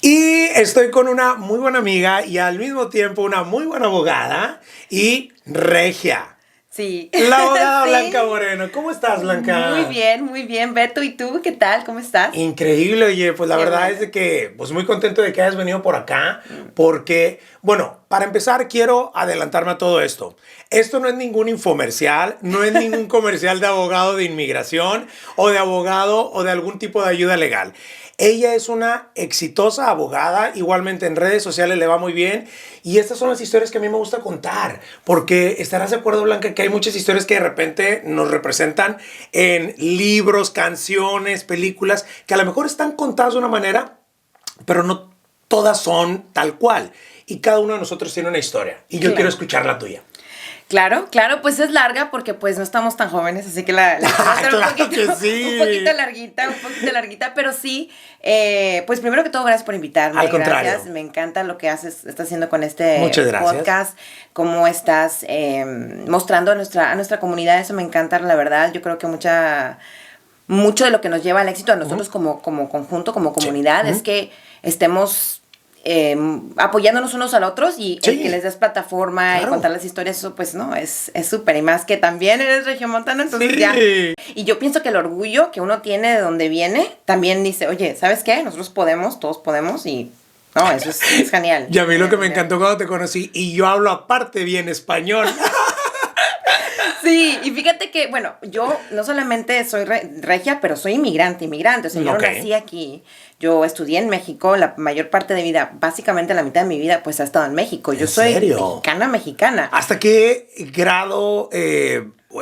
Y estoy con una muy buena amiga y al mismo tiempo una muy buena abogada y regia. Sí. La abogada Sí. Blanca Moreno. ¿Cómo estás, Blanca? Muy bien, muy bien. Beto, ¿y tú qué tal? ¿Cómo estás? Increíble, oye, pues la Qué verdad bueno. es de que, pues muy contento de que hayas venido por acá, porque, bueno, para empezar quiero adelantarme a todo esto. Esto no es ningún infomercial, no es ningún comercial de abogado de inmigración o de abogado o de algún tipo de ayuda legal. Ella es una exitosa abogada, igualmente en redes sociales le va muy bien y estas son las historias que a mí me gusta contar, porque estarás de acuerdo, Blanca, que hay muchas historias que de repente nos representan en libros, canciones, películas, que a lo mejor están contadas de una manera, pero no todas son tal cual. Y cada uno de nosotros tiene una historia y yo Claro. quiero escuchar la tuya. Claro, pues es larga porque pues no estamos tan jóvenes, así que la historia va a ser Claro que sí. un poquito larguita, pero sí, pues primero que todo, gracias por invitarme. Al contrario. Gracias, me encanta lo que estás haciendo con este Muchas gracias. podcast, cómo estás mostrando a nuestra comunidad, eso me encanta, la verdad, yo creo que mucho de lo que nos lleva al éxito a nosotros como conjunto, como comunidad, Sí. es que estemos apoyándonos unos a los otros y Sí. el que les des plataforma Claro. y contar las historias, eso pues no, es súper. Y más que también eres regiomontano, entonces Sí. ya. Y yo pienso que el orgullo que uno tiene de donde viene, también dice, oye, ¿sabes qué? Nosotros podemos, todos podemos y no, eso es genial. Y a mí lo que me Genial. encantó cuando te conocí, y yo hablo aparte bien español. Sí, y fíjate que, bueno, yo no solamente soy regia, pero soy inmigrante. O sea, yo Ok. no nací aquí. Yo estudié en México, la mayor parte de mi vida, básicamente la mitad de mi vida, pues ha estado en México. Yo ¿En soy serio? mexicana. ¿Hasta qué grado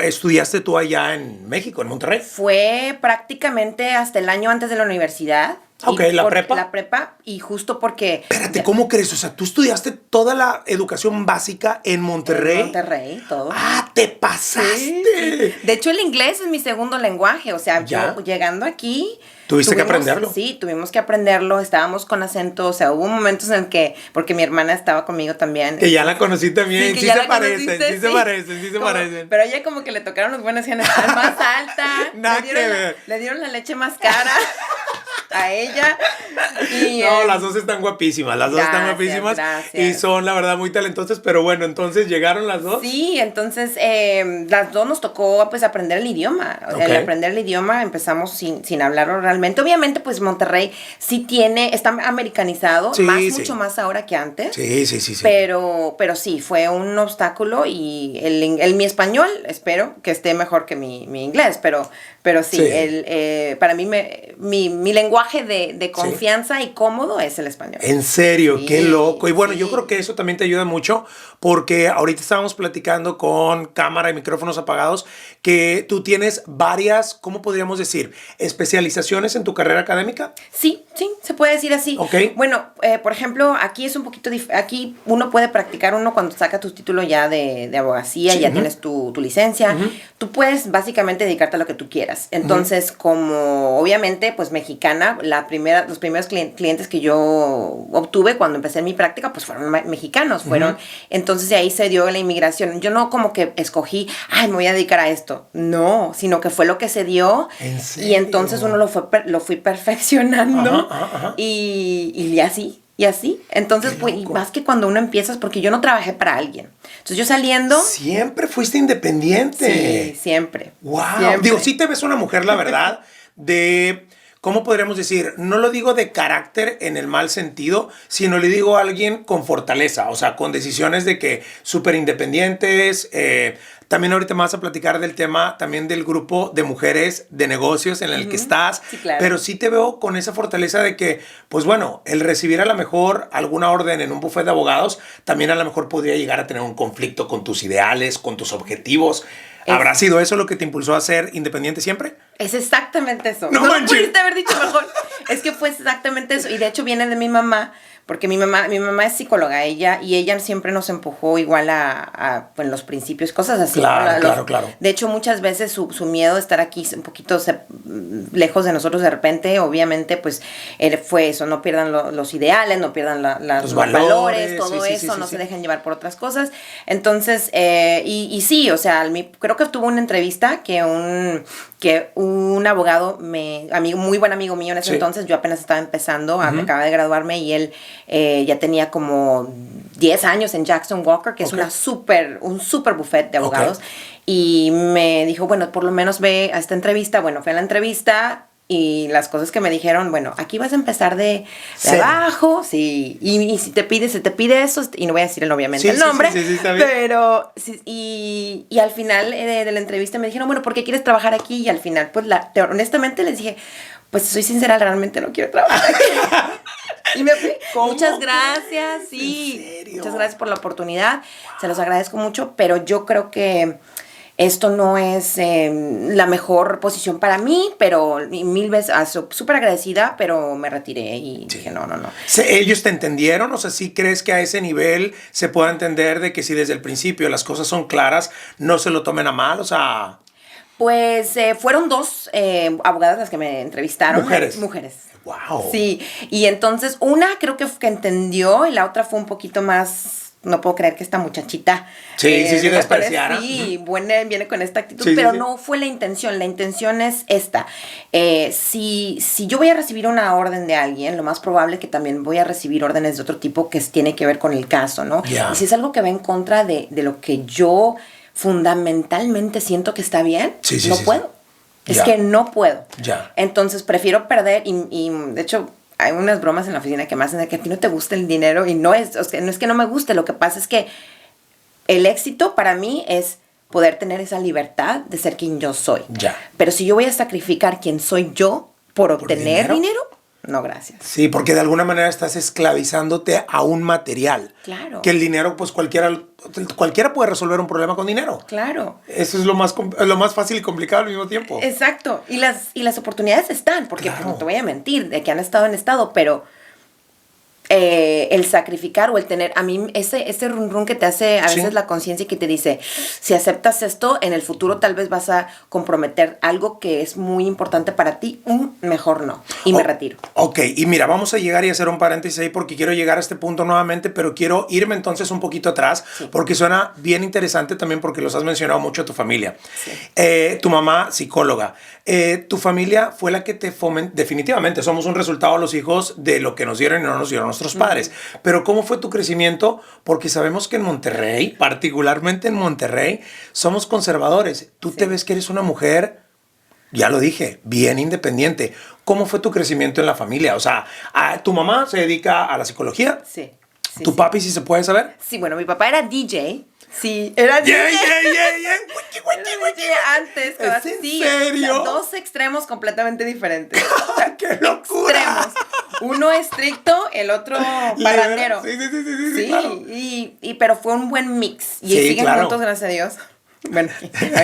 estudiaste tú allá en México, en Monterrey? Fue prácticamente hasta el año antes de la universidad. Ok, Y ¿la prepa? La prepa, y justo porque... Espérate, ¿cómo crees? O sea, tú estudiaste toda la educación básica en Monterrey. En Monterrey, todo. ¡Ah, te pasaste! Sí, sí. De hecho, el inglés es mi segundo lenguaje. O sea, Ya. yo llegando aquí... ¿Tuviste que aprenderlo? Sí, tuvimos que aprenderlo. Estábamos con acento. O sea, hubo momentos en que... Porque mi hermana estaba conmigo también. Que ya la conocí también. que Sí, ya se la parecen, conociste, sí se parecen, sí se Como- parecen. Pero ella como que le tocaron los buenos genes. Al más alta. Nada le dieron que la- ver. Le dieron la leche más cara a ella. Y, No, las dos están guapísimas, las dos están Gracias, guapísimas gracias. y son la verdad muy talentosas, pero bueno, entonces llegaron las dos. Sí, entonces las dos nos tocó pues aprender el idioma. Ok. El aprender el idioma empezamos sin hablarlo realmente. Obviamente pues Monterrey sí está americanizado, Sí, sí. mucho más ahora que antes. Sí, sí, sí, sí. Pero sí, fue un obstáculo y mi español espero que esté mejor que mi inglés, pero sí, Sí. para mí mi lenguaje de confianza y cómodo es el español. En serio, Sí, qué loco. Y bueno, yo sí. creo que eso también te ayuda mucho porque ahorita estábamos platicando con cámara y micrófonos apagados que tú tienes varias, ¿cómo podríamos decir? Especializaciones en tu carrera académica. Sí, se puede decir así. Ok. Bueno, por ejemplo, aquí es un poquito aquí uno puede practicar cuando saca tu título ya de abogacía, Sí, ya ujú. tienes tu licencia, tú puedes básicamente dedicarte a lo que tú quieras. Entonces, como obviamente, pues mexicana, los primeros clientes que yo obtuve cuando empecé mi práctica, pues fueron mexicanos, entonces de ahí se dio la inmigración. Yo no como que escogí, ay, me voy a dedicar a esto. No, sino que fue lo que se dio. ¿En Y serio? entonces uno lo fui perfeccionando. Ajá. Y así. Entonces, Qué pues, y loco. más que cuando uno empieza, porque yo no trabajé para alguien. Entonces, yo saliendo, Siempre fuiste independiente. sí, siempre. Wow. Siempre. Digo, sí te ves una mujer, la verdad, de, ¿cómo podríamos decir? No lo digo de carácter en el mal sentido, sino le digo a alguien con fortaleza, o sea, con decisiones de que súper independientes. También ahorita me vas a platicar del tema también del grupo de mujeres de negocios en el que estás. Sí, claro. Pero sí te veo con esa fortaleza de que, pues bueno, el recibir a lo mejor alguna orden en un bufete de abogados, también a lo mejor podría llegar a tener un conflicto con tus ideales, con tus objetivos. ¿Habrá sido eso lo que te impulsó a ser independiente siempre? Es exactamente eso. No No lo manches. pudiste haber dicho mejor. Es que fue exactamente eso. Y de hecho viene de mi mamá, porque mi mamá es psicóloga, ella siempre nos empujó igual en los principios, cosas así. Claro, claro. De hecho, muchas veces su miedo de estar aquí un poquito lejos de nosotros de repente, obviamente, pues fue eso, no pierdan los ideales, no pierdan los valores, todo eso, no se dejen llevar por otras cosas. Entonces, y sí, o sea, creo que tuvo una entrevista que un abogado, muy buen amigo mío en ese entonces, yo apenas estaba empezando, me acaba de graduarme y él ya tenía como 10 años en Jackson Walker, que es un super buffet de abogados, y me dijo, bueno, por lo menos ve a esta entrevista. Bueno, fui a la entrevista y las cosas que me dijeron, bueno, aquí vas a empezar de abajo, sí, y si se te pide eso, y no voy a decir obviamente el nombre, pero, y al final de la entrevista me dijeron, bueno, ¿por qué quieres trabajar aquí? Y al final, pues, honestamente les dije, pues, soy sincera, realmente no quiero trabajar aquí. Y me fui. Muchas gracias, sí. Muchas gracias por la oportunidad, se los agradezco mucho, pero yo creo que esto no es la mejor posición para mí, pero mil veces, súper agradecida, pero me retiré y dije, no. ¿Ellos te entendieron? O sea, ¿sí crees que a ese nivel se pueda entender de que si desde el principio las cosas son claras, no se lo tomen a mal? O sea... Pues fueron 2 abogadas las que me entrevistaron. Mujeres. Wow. Sí, y entonces una creo que entendió y la otra fue un poquito más... No puedo creer que esta muchachita... Sí, despreciara. Sí, viene con esta actitud, pero no fue la intención. La intención es esta. Si yo voy a recibir una orden de alguien, lo más probable es que también voy a recibir órdenes de otro tipo que tiene que ver con el caso, ¿no? Yeah. Y si es algo que va en contra de lo que yo fundamentalmente siento que está bien, no puedo. Es que no puedo. Entonces prefiero perder y de hecho... Hay unas bromas en la oficina que me hacen de que a ti no te gusta el dinero y no es que no me guste, lo que pasa es que el éxito para mí es poder tener esa libertad de ser quien yo soy. Pero si yo voy a sacrificar quién soy yo por obtener dinero, no, gracias. Sí, porque de alguna manera estás esclavizándote a un material. Claro. Que el dinero, pues cualquiera puede resolver un problema con dinero. Claro. Eso es lo más fácil y complicado al mismo tiempo. Exacto. Y las oportunidades están, porque pues, no te voy a mentir, de que han estado en estado, pero el sacrificar o el tener, a mí ese run que te hace a veces la conciencia y que te dice, si aceptas esto, en el futuro tal vez vas a comprometer algo que es muy importante para ti, mejor no, y me retiro. Ok, y mira, vamos a llegar y hacer un paréntesis ahí porque quiero llegar a este punto nuevamente, pero quiero irme entonces un poquito atrás, porque suena bien interesante también porque los has mencionado mucho a tu familia. Tu mamá, psicóloga. Tu familia fue la que te fomentó, definitivamente somos un resultado los hijos de lo que nos dieron y no nos dieron nuestros padres, pero ¿cómo fue tu crecimiento? Porque sabemos que en Monterrey, particularmente en Monterrey, somos conservadores. Tú te ves que eres una mujer, ya lo dije, bien independiente. ¿Cómo fue tu crecimiento en la familia? O sea, ¿tu mamá se dedica a la psicología? Sí. ¿Tu papi, si se puede saber? Sí, bueno, mi papá era DJ. Sí, era DJ. Antes, ¿Es en serio? O sea, 2 extremos completamente diferentes. ¡Qué locura! Extremos. Uno estricto, el otro parrandero. Sí, claro. Pero fue un buen mix. Y siguen juntos, gracias a Dios. Bueno,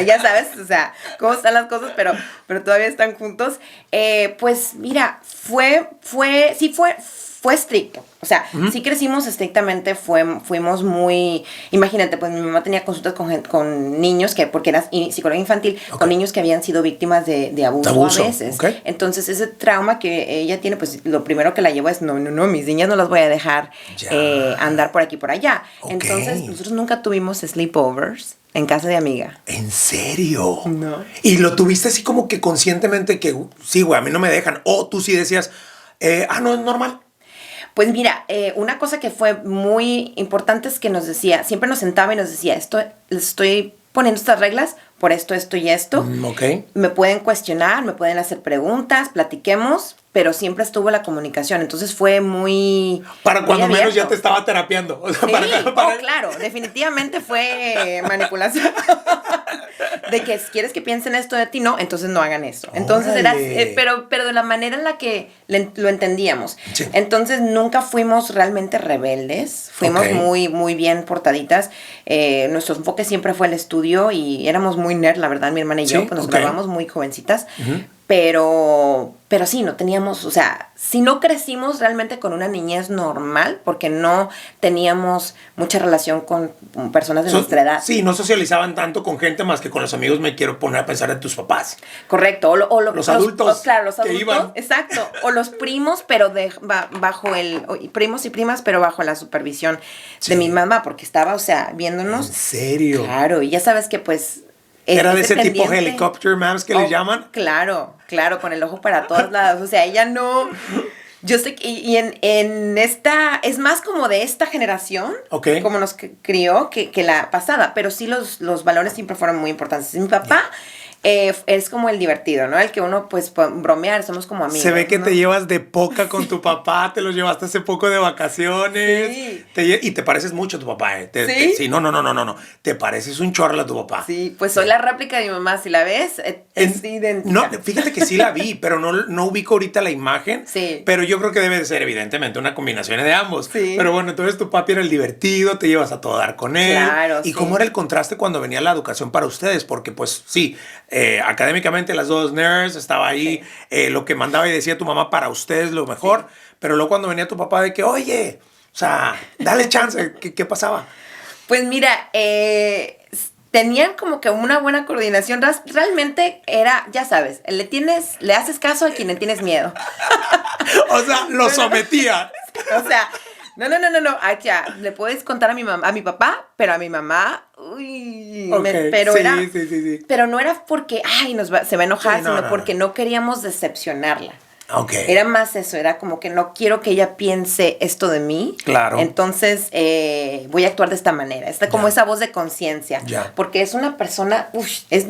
ya sabes, o sea, cómo están las cosas, pero todavía están juntos. Pues mira, fue estricto. O sea, sí crecimos estrictamente, fuimos muy... Imagínate, pues mi mamá tenía consultas con niños, porque era psicóloga infantil, con niños que habían sido víctimas de abuso a veces. Entonces, ese trauma que ella tiene, pues lo primero que la llevó es, no, mis niñas no las voy a dejar andar por aquí por allá. Entonces, nosotros nunca tuvimos sleepovers en casa de amiga. ¿En serio? No. ¿Y lo tuviste así como que conscientemente que, sí, güey, a mí no me dejan? O tú sí decías, no, es normal. Pues mira, una cosa que fue muy importante es que nos decía, siempre nos sentaba y nos decía, les estoy poniendo estas reglas por esto y esto. Me pueden cuestionar, me pueden hacer preguntas, platiquemos, pero siempre estuvo la comunicación. Entonces fue muy... Para cuando menos ya te estaba terapiando. O sea, claro, definitivamente fue manipulación. De que si quieres que piensen esto de ti, no, entonces no hagan eso. Entonces era, pero de la manera en la que lo entendíamos. Sí. Entonces nunca fuimos realmente rebeldes, fuimos muy, muy bien portaditas. Nuestro enfoque siempre fue el estudio y éramos muy muy nerd, la verdad, mi hermana y yo, Sí, pues nos ok. graduamos muy jovencitas, pero sí, no teníamos, o sea, si no crecimos realmente con una niñez normal, porque no teníamos mucha relación con personas de nuestra edad. Sí, no socializaban tanto con gente más que con los amigos, me quiero poner a pensar en tus papás. Correcto, Los adultos claro, los que adultos, iban. exacto, o los primos, pero bajo primos y primas, pero bajo la supervisión Sí. de mi mamá, porque estaba, o sea, viéndonos. ¿En serio? Claro, y ya sabes que pues... Era de ese tipo pendiente. helicopter moms que les llaman. Claro, con el ojo para todos lados, o sea, ella no... Yo sé que, y en esta, es más como de esta generación, Ok. como nos crió, que la pasada, pero sí los valores siempre fueron muy importantes. Mi papá es como el divertido, ¿no? El que uno, pues, puede bromear, somos como amigos. Se ve que ¿no? te llevas de poca con tu papá, te lo llevaste hace poco de vacaciones. Sí. Y te pareces mucho a tu papá, ¿eh? ¿Sí? Sí, no. Te pareces un chorro a tu papá. Sí, pues soy la réplica de mi mamá, si la ves, es idéntica. No, fíjate que sí la vi, pero no ubico ahorita la imagen. Sí. Pero yo creo que debe de ser, evidentemente, una combinación de ambos. Sí. Pero bueno, entonces tu papi era el divertido, te llevas a todo dar con él. Claro, ¿Y sí. cómo era el contraste cuando venía la educación para ustedes? Porque, pues, sí, académicamente las dos nerds, estaba ahí lo que mandaba y decía tu mamá para ustedes lo mejor. Sí. Pero luego cuando venía tu papá de que, oye, o sea, dale chance, ¿qué pasaba? Pues mira, tenían como que una buena coordinación. Realmente era, ya sabes, le haces caso a quien le tienes miedo. O sea, lo sometía. O sea, no. Ay, ya, le puedes contar a mi papá, pero a mi mamá, uy, Okay. pero sí, era, sí. pero no era porque, ay, se va a enojar, Sí, no, sino porque no queríamos decepcionarla. Okay. Era más eso, era como que no quiero que ella piense esto de mí. Claro. Entonces voy a actuar de esta manera. Está como esa voz de conciencia. Porque es una persona,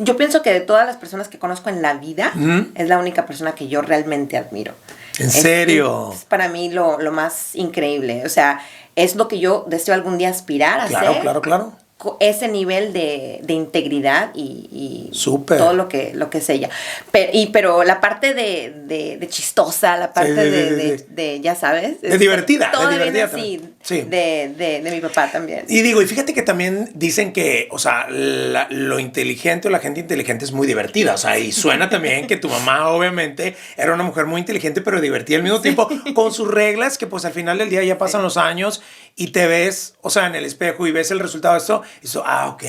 yo pienso que de todas las personas que conozco en la vida, es la única persona que yo realmente admiro. ¿En serio? Es para mí lo más increíble. O sea, es lo que yo deseo algún día aspirar a hacer. Claro. Ese nivel de integridad y Súper. todo lo que es ella. Pero la parte de chistosa, la parte de ya sabes. De divertida. Todo de divertida viene sí. de mi papá también. Y digo, y fíjate que también dicen que, o sea, lo inteligente o la gente inteligente es muy divertida. O sea, y suena también que tu mamá obviamente era una mujer muy inteligente pero divertida al mismo tiempo, con sus reglas que pues al final del día ya pasan los años y te ves, o sea, en el espejo y ves el resultado de esto. Y eso, ok,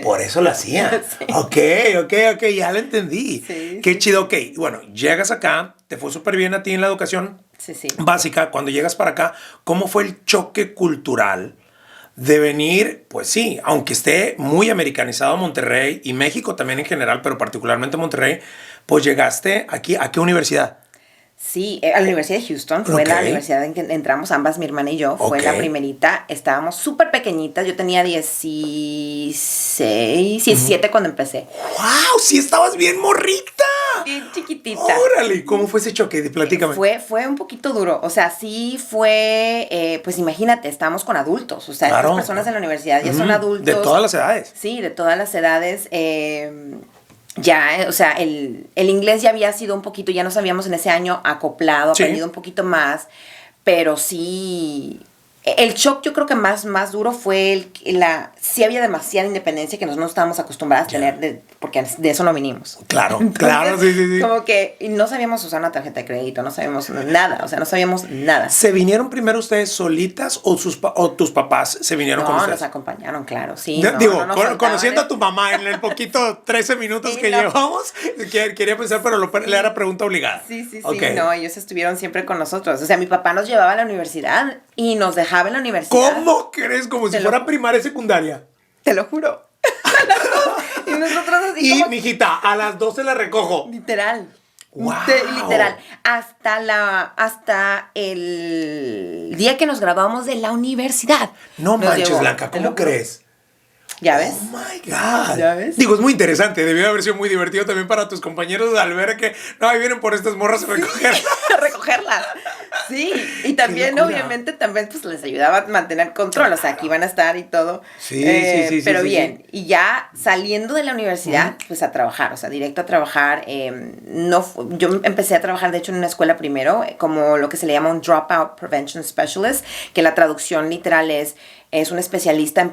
por eso lo hacía. Sí. Ok, ya lo entendí. Sí, Qué chido, ok. Bueno, llegas acá, te fue súper bien a ti en la educación básica. Cuando llegas para acá, ¿cómo fue el choque cultural de venir? Pues sí, aunque esté muy americanizado Monterrey y México también en general, pero particularmente Monterrey, pues llegaste aquí, ¿a qué universidad? Sí, a la Universidad de Houston, fue la universidad en que entramos ambas, mi hermana y yo, fue la primerita, estábamos súper pequeñitas, yo tenía 17 cuando empecé. ¡Wow! ¡Sí estabas bien morrita! Bien chiquitita. ¡Órale! ¿Cómo fue ese choque? Platícame. Fue un poquito duro, o sea, sí fue, pues imagínate, estábamos con adultos, o sea, estas personas en la universidad ya son adultos. De todas las edades. Sí, de todas las edades, ya, o sea, el inglés ya había sido un poquito, ya nos habíamos en ese año acoplado, aprendido un poquito más, pero sí, el shock yo creo que más duro fue sí había demasiada independencia que no estábamos acostumbradas a tener, porque de eso no vinimos. Claro, entonces, claro, sí. Como que no sabíamos usar una tarjeta de crédito, no sabíamos nada, o sea, no sabíamos nada. ¿Se vinieron primero ustedes solitas o tus papás se vinieron con ustedes? No, nos acompañaron, claro, sí. Digo, conociendo a tu mamá en el poquito 13 minutos que llevamos, quería pensar, pero le era pregunta obligada. Sí, no, ellos estuvieron siempre con nosotros. O sea, mi papá nos llevaba a la universidad y nos dejaba en la universidad. ¿Cómo crees? Como si fuera primaria y secundaria. Te lo juro. Y nosotros así y, como... mijita, a las 12 la recojo. Literal. Wow. Literal. Hasta el día que nos graduamos de la universidad. No manches, Blanca, ¿cómo crees? ¿Ya ves? Oh my God. ¿Ya ves? Digo, es muy interesante. Debió haber sido muy divertido también para tus compañeros al ver que no, ahí vienen por estas morras a recogerlas. recogerlas. Sí, y también, obviamente, también pues les ayudaba a mantener control. O sea, aquí iban a estar y todo. Sí, pero bien. Y ya saliendo de la universidad, pues a trabajar, o sea, directo a trabajar. Yo empecé a trabajar, de hecho, en una escuela primero, como lo que se le llama un Dropout Prevention Specialist, que la traducción literal es es un especialista en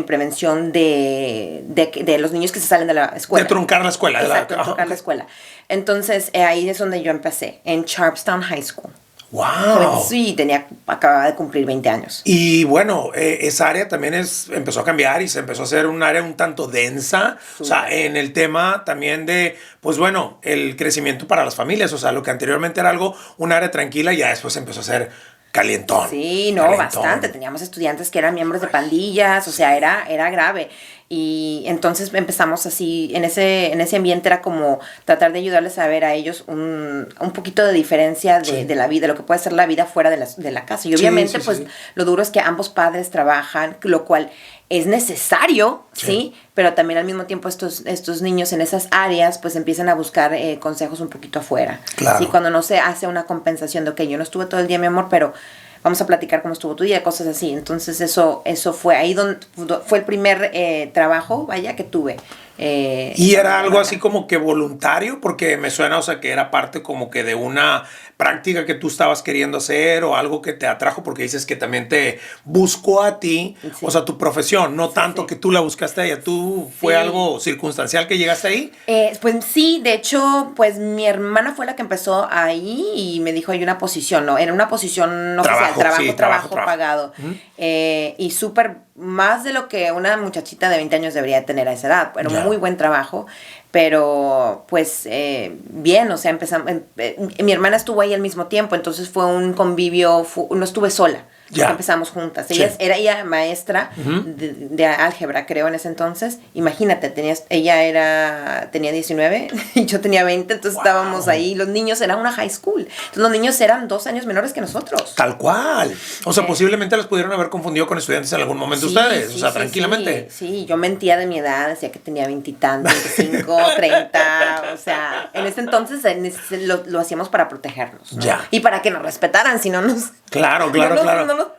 prevención de los niños que se salen de la escuela. De truncar la escuela. Exacto, de truncar la escuela. Entonces, ahí es donde yo empecé, en Sharpstown High School. ¡Wow! Sí, acababa de cumplir 20 años. Y bueno, esa área también empezó a cambiar y se empezó a hacer un área un tanto densa. Sí. O sea, en el tema también de, pues bueno, el crecimiento para las familias. O sea, lo que anteriormente era un área tranquila, ya después empezó a ser calientón. Sí, no, calientón. Bastante. Teníamos estudiantes que eran miembros de pandillas, o sea, era grave. Y entonces empezamos así, en ese ambiente era como tratar de ayudarles a ver a ellos un poquito de diferencia de la vida, lo que puede ser la vida fuera de la casa. Y obviamente, lo duro es que ambos padres trabajan, lo cual es necesario, ¿sí? Pero también al mismo tiempo estos niños en esas áreas pues empiezan a buscar consejos un poquito afuera. Claro. ¿Sí? Cuando no se hace una compensación de, ok, yo no estuve todo el día, mi amor, pero vamos a platicar cómo estuvo tu día, cosas así. Entonces eso fue ahí donde fue el primer trabajo, vaya, que tuve. Y era algo así como que voluntario, porque me suena, o sea, que era parte como que de una práctica que tú estabas queriendo hacer o algo que te atrajo, porque dices que también te buscó a ti, o sea, tu profesión, no tanto que tú la buscaste a ella, tú fue algo circunstancial que llegaste ahí. Pues sí, de hecho, pues mi hermana fue la que empezó ahí y me dijo, hay una posición, ¿no? Era una posición oficial, trabajo pagado. Uh-huh. Y súper, más de lo que una muchachita de 20 años debería tener a esa edad. Era un muy buen trabajo, pero pues bien, o sea, empezamos. Mi hermana estuvo ahí al mismo tiempo, entonces fue un convivio, no estuve sola. Empezamos juntas. Era ella maestra de álgebra, creo, en ese entonces. Imagínate, ella tenía 19 y yo tenía 20, entonces estábamos ahí. Los niños eran una high school. Entonces los niños eran 2 años menores que nosotros. Tal cual. O sea, posiblemente los pudieron haber confundido con estudiantes en algún momento ustedes. O sea, tranquilamente. Sí, yo mentía de mi edad, decía que tenía 20 y tantos, 25, 30. O sea, en ese entonces lo hacíamos para protegernos, ¿no? Y para que nos respetaran, si no nos... Claro.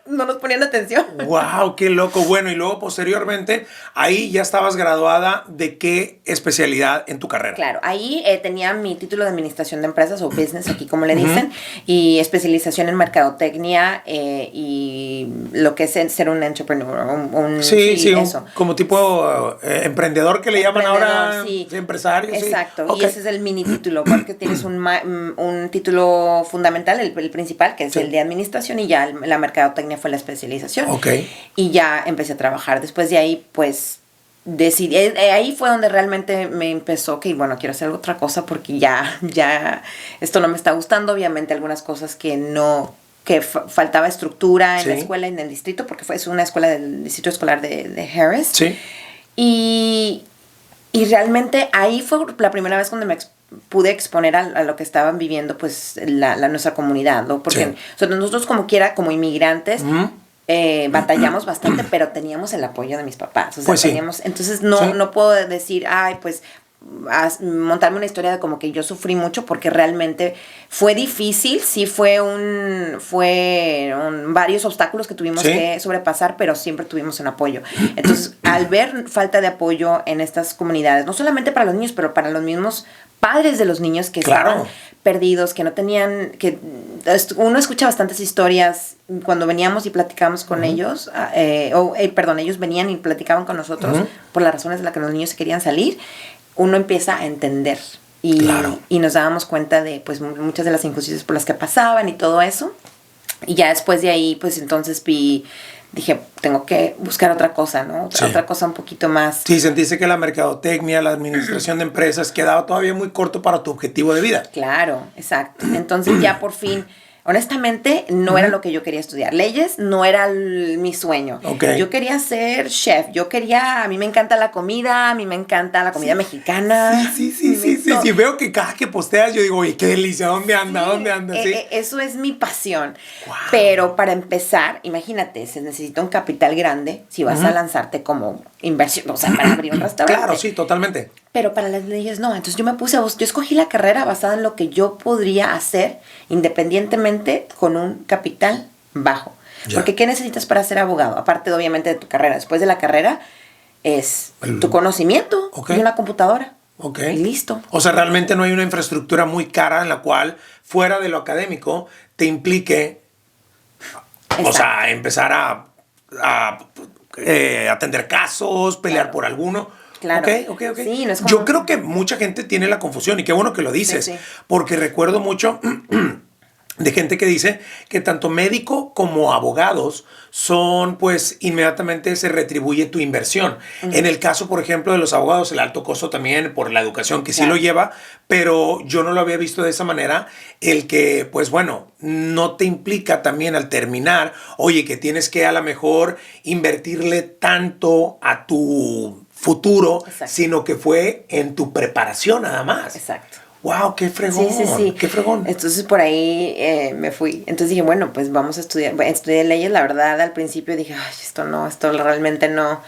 No nos ponían atención. ¡Wow! ¡Qué loco! Bueno, y luego posteriormente, ahí ya estabas graduada ¿de qué especialidad en tu carrera? Claro, ahí tenía mi título de administración de empresas o business, aquí como le dicen, y especialización en mercadotecnia y lo que es ser un entrepreneur. Eso. Como tipo emprendedor que le llaman ahora, empresario. Exacto, y ese es el mini título, porque tienes un título fundamental, el principal, que es el de administración, y ya la mercadotecnia fue la especialización. Y ya empecé a trabajar. Después de ahí, pues, decidí, ahí fue donde realmente me empezó que, bueno, quiero hacer otra cosa porque ya esto no me está gustando. Obviamente algunas cosas que faltaba estructura en la escuela, en el distrito, porque es una escuela del distrito escolar de Harris. Sí. Y realmente ahí fue la primera vez cuando me pude exponer a lo que estaban viviendo pues nuestra comunidad, ¿no? Porque nosotros como inmigrantes batallamos bastante, pero teníamos el apoyo de mis papás. O sea, teníamos, entonces no puedo decir, pues montarme una historia de como que yo sufrí mucho, porque realmente fue difícil, sí fueron varios obstáculos que tuvimos que sobrepasar, pero siempre tuvimos un apoyo. Entonces, al ver falta de apoyo en estas comunidades, no solamente para los niños, pero para los mismos padres de los niños que estaban perdidos, que no tenían, que uno escucha bastantes historias cuando veníamos y platicábamos con ellos, ellos venían y platicaban con nosotros por las razones de las que los niños se querían salir. Uno empieza a entender y nos dábamos cuenta de pues muchas de las injusticias por las que pasaban y todo eso. Y ya después de ahí, pues entonces dije, tengo que buscar otra cosa, ¿no? Otra cosa un poquito más. Sí, sentiste que la mercadotecnia, la administración de empresas quedaba todavía muy corto para tu objetivo de vida. Claro, exacto. Entonces ya por fin, honestamente, no era lo que yo quería estudiar. Leyes no era mi sueño. Yo quería ser chef. A mí me encanta la comida, mexicana. Sí. Veo que cada que posteas yo digo, oye, qué delicia, ¿dónde anda? Eso es mi pasión. Wow. Pero para empezar, imagínate, se necesita un capital grande si vas a lanzarte como inversión, o sea, para abrir un restaurante. Claro, sí, totalmente. Pero para las leyes no. Entonces yo escogí la carrera basada en lo que yo podría hacer independientemente con un capital bajo. Porque ¿qué necesitas para ser abogado? Aparte, obviamente, de tu carrera. Después de la carrera es tu conocimiento y una computadora. Y listo. O sea, realmente no hay una infraestructura muy cara en la cual, fuera de lo académico, te implique, o sea, empezar a atender casos, pelear Claro. por alguno. Claro. Ok. Sí, no es como... Yo creo que mucha gente tiene la confusión y qué bueno que lo dices, Sí, sí. porque recuerdo mucho de gente que dice que tanto médico como abogados son, pues, inmediatamente se retribuye tu inversión. En el caso, por ejemplo, de los abogados, el alto costo también por la educación que sí Claro. lo lleva, pero yo no lo había visto de esa manera, el que, pues bueno, no te implica también al terminar, oye, que tienes que a lo mejor invertirle tanto a tu futuro, Exacto. sino que fue en tu preparación nada más. Exacto. ¡Wow! ¡Qué fregón! Sí. ¡Qué fregón! Entonces por ahí me fui. Entonces dije, bueno, pues vamos a estudiar. Bueno, estudié leyes, la verdad, al principio dije, ay, esto realmente no.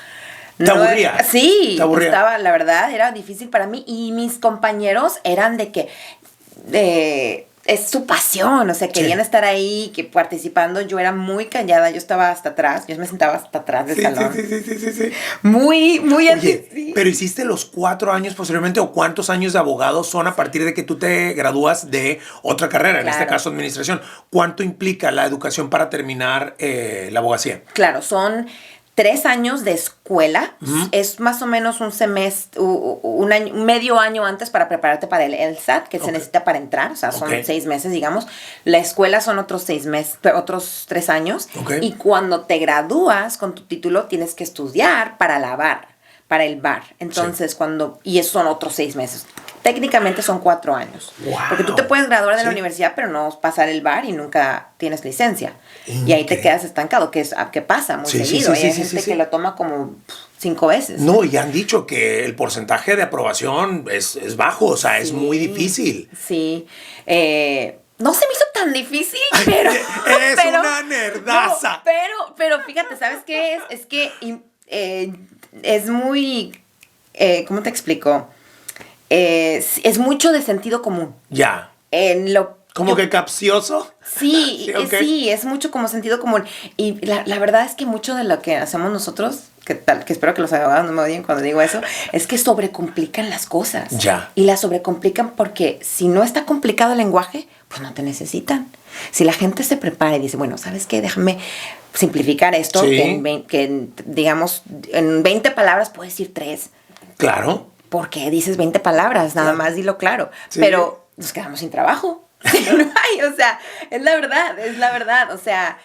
¿Te aburría? Sí, ¿Te aburría? estaba, la verdad, era difícil para mí. Y mis compañeros eran de que es su pasión, o sea, querían estar ahí, que participando. Yo era muy callada, yo estaba hasta atrás, yo me sentaba hasta atrás del salón. Sí. Muy Oye, sí. pero hiciste los 4 años posteriormente o cuántos años de abogado son a partir de que tú te gradúas de otra carrera, en este Claro. caso administración. ¿Cuánto implica la educación para terminar la abogacía? Claro, son 3 años de escuela. Es más o menos un semestre, un año, medio año antes para prepararte para el SAT, que se necesita para entrar. O sea, son 6 meses, digamos. La escuela son otros 6 meses, otros 3 años. Y cuando te gradúas con tu título, tienes que estudiar para la bar, para el bar. Entonces, y eso son otros 6 meses. Técnicamente son 4 años. Wow. Porque tú te puedes graduar de la universidad, pero no pasar el bar y nunca tienes licencia. Y ahí te quedas estancado, que pasa muy seguido. Hay gente que lo toma como 5 veces. No, y han dicho que el porcentaje de aprobación es bajo, o sea, es muy difícil. Sí. No se me hizo tan difícil, pero... Eres una nerdaza. No, pero fíjate, ¿sabes qué es? Es que es muy... ¿cómo te explico? Es mucho de sentido común. Ya. ¿Como que capcioso? Sí, sí, es mucho como sentido común. Y la verdad es que mucho de lo que hacemos nosotros, que espero que los abogados no me odien cuando digo eso, es que sobrecomplican las cosas. Ya. Y las sobrecomplican porque si no está complicado el lenguaje, pues no te necesitan. Si la gente se prepara y dice, bueno, ¿sabes qué? Déjame simplificar esto, que digamos, en 20 palabras puedes decir 3. Claro. Porque dices 20 palabras, nada más dilo claro. Sí. Pero nos quedamos sin trabajo. No hay, o sea, es la verdad. O sea,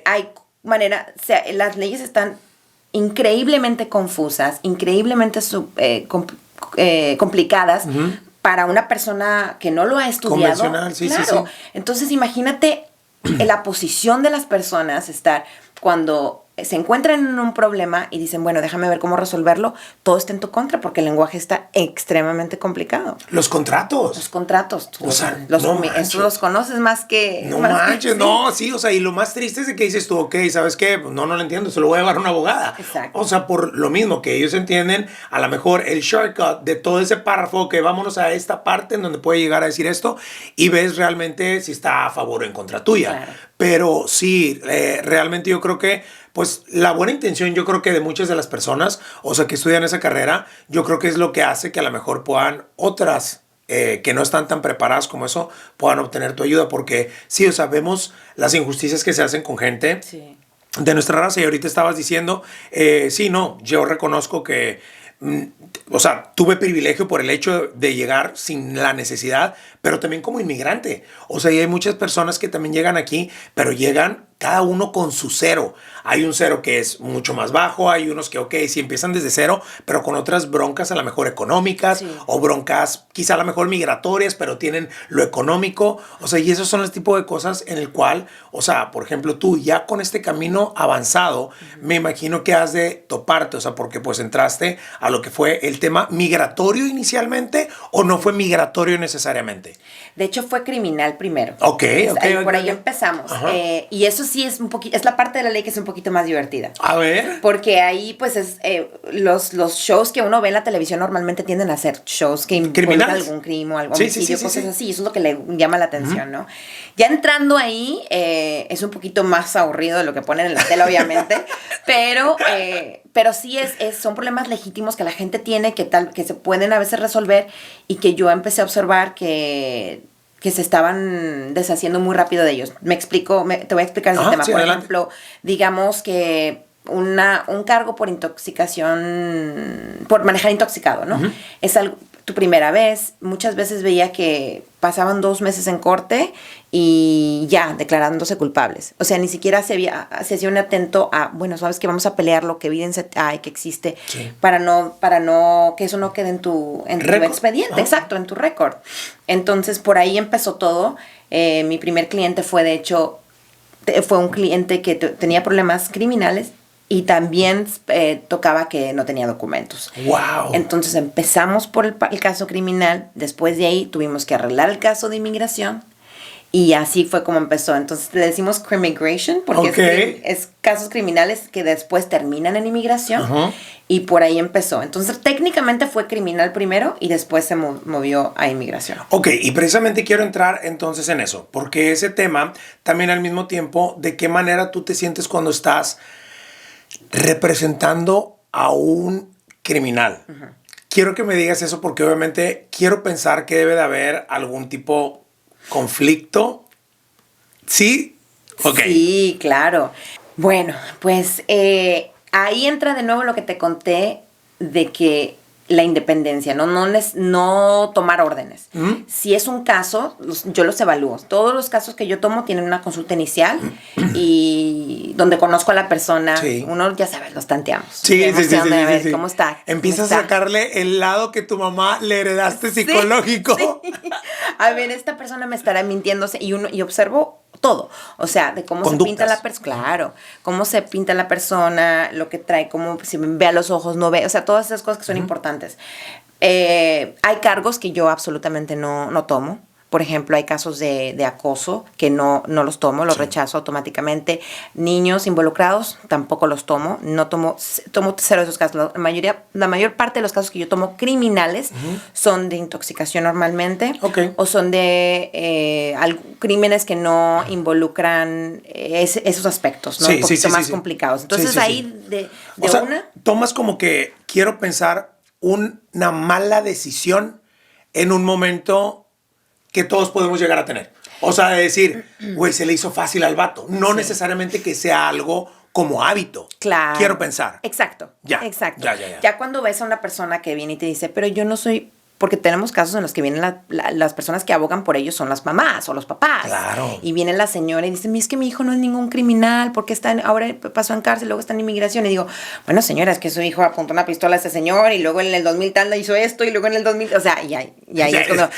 hay manera, o sea, las leyes están increíblemente confusas, increíblemente complicadas para una persona que no lo ha estudiado. Convencional, sí. Entonces, imagínate la posición de las personas estar cuando se encuentran en un problema y dicen, bueno, déjame ver cómo resolverlo, todo está en tu contra porque el lenguaje está extremadamente complicado. Los contratos. O sea, los conoces más que... No manches, no, sí, o sea, y lo más triste es de que dices tú, ok, ¿sabes qué? No lo entiendo, se lo voy a llevar a una abogada. Exacto. O sea, por lo mismo que ellos entienden, a lo mejor el shortcut de todo ese párrafo, que vámonos a esta parte en donde puede llegar a decir esto y ves realmente si está a favor o en contra tuya. Claro. Pero sí, realmente yo creo que, pues, la buena intención, yo creo que de muchas de las personas, o sea, que estudian esa carrera, yo creo que es lo que hace que a lo mejor puedan otras que no están tan preparadas como eso, puedan obtener tu ayuda. Porque sí, o sea, vemos las injusticias que se hacen con gente de nuestra raza. Y ahorita estabas diciendo, sí, no, yo reconozco que, o sea, tuve privilegio por el hecho de llegar sin la necesidad, pero también como inmigrante. O sea, y hay muchas personas que también llegan aquí, pero llegan cada uno con su cero. Hay un cero que es mucho más bajo, hay unos que, ok, sí empiezan desde cero, pero con otras broncas a lo mejor económicas, o broncas quizá a lo mejor migratorias, pero tienen lo económico. O sea, y esos son los tipos de cosas en el cual, o sea, por ejemplo, tú ya con este camino avanzado, me imagino que has de toparte, o sea, porque pues entraste a lo que fue el tema migratorio inicialmente, o no fue migratorio necesariamente. De hecho, fue criminal primero. Ok. Por ahí empezamos. Y eso sí es es la parte de la ley que es un poquito más divertida. A ver. Porque ahí, pues, los shows que uno ve en la televisión normalmente tienden a ser shows que involucran algún crimen o algún homicidio, cosas así. Eso es lo que le llama la atención, ¿no? Ya entrando ahí, es un poquito más aburrido de lo que ponen en la tele, obviamente. pero sí son problemas legítimos que la gente tiene, que se pueden a veces resolver, y que yo empecé a observar que se estaban deshaciendo muy rápido de ellos. Me explico, te voy a explicar ese tema. Por ejemplo, digamos que un cargo por intoxicación, por manejar intoxicado, ¿no? Uh-huh. Es algo, tu primera vez. Muchas veces veía que pasaban 2 meses en corte y ya, declarándose culpables. O sea, ni siquiera se hacía un atento a, bueno, sabes que vamos a pelear lo que evidencia hay, que existe, sí, para no, que eso no quede en tu expediente, ¿no? Exacto, en tu récord. Entonces, por ahí empezó todo. Mi primer cliente fue, de hecho, fue un cliente que tenía problemas criminales y también tocaba que no tenía documentos. ¡Wow! Entonces empezamos por el caso criminal, después de ahí tuvimos que arreglar el caso de inmigración y así fue como empezó. Entonces le decimos crimmigration porque okay, es casos criminales que después terminan en inmigración. Uh-huh. Y por ahí empezó. Entonces técnicamente fue criminal primero y después se movió a inmigración. Ok, y precisamente quiero entrar entonces en eso, porque ese tema también al mismo tiempo, de qué manera tú te sientes cuando estás representando a un criminal. Uh-huh. Quiero que me digas eso porque obviamente quiero pensar que debe de haber algún tipo de conflicto. ¿Sí? Ok. Sí, claro. Bueno, pues ahí entra de nuevo lo que te conté de que la independencia, no tomar órdenes. ¿Mm? Si es un caso, yo los evalúo. Todos los casos que yo tomo tienen una consulta inicial y donde conozco a la persona, sí. Uno ya sabes, los tanteamos. Sí, sí. ¿Cómo está? Empiezas a sacarle el lado que tu mamá le heredaste psicológico. Sí. A ver, esta persona me estará mintiéndose y observo todo, o sea, de cómo Conductas. Se pinta la persona, claro, cómo se pinta la persona, lo que trae, cómo si ve a los ojos, no ve, o sea, todas esas cosas que son importantes. Hay cargos que yo absolutamente no tomo. Por ejemplo, hay casos de acoso que no los tomo, los rechazo automáticamente. Niños involucrados, tampoco los tomo. Tomo cero de esos casos. La mayor parte de los casos que yo tomo criminales son de intoxicación normalmente. Okay. O son de crímenes que no involucran esos aspectos, ¿no? Un poquito más complicados. Entonces ahí de o sea, tomas como que, quiero pensar, una mala decisión en un momento que todos podemos llegar a tener. O sea, de decir, güey, se le hizo fácil al vato. No necesariamente que sea algo como hábito. Claro. Quiero pensar. Exacto. Ya. Exacto. Ya. Ya cuando ves a una persona que viene y te dice, pero yo no soy... Porque tenemos casos en los que vienen las personas que abogan por ellos son las mamás o los papás. Claro. Y viene la señora y dice, es que mi hijo no es ningún criminal, porque ahora pasó en cárcel, luego está en inmigración. Y digo, bueno, señora, es que su hijo apuntó una pistola a ese señor y luego en el 2000 tal hizo esto y luego en el 2000... O sea, ya es cuando,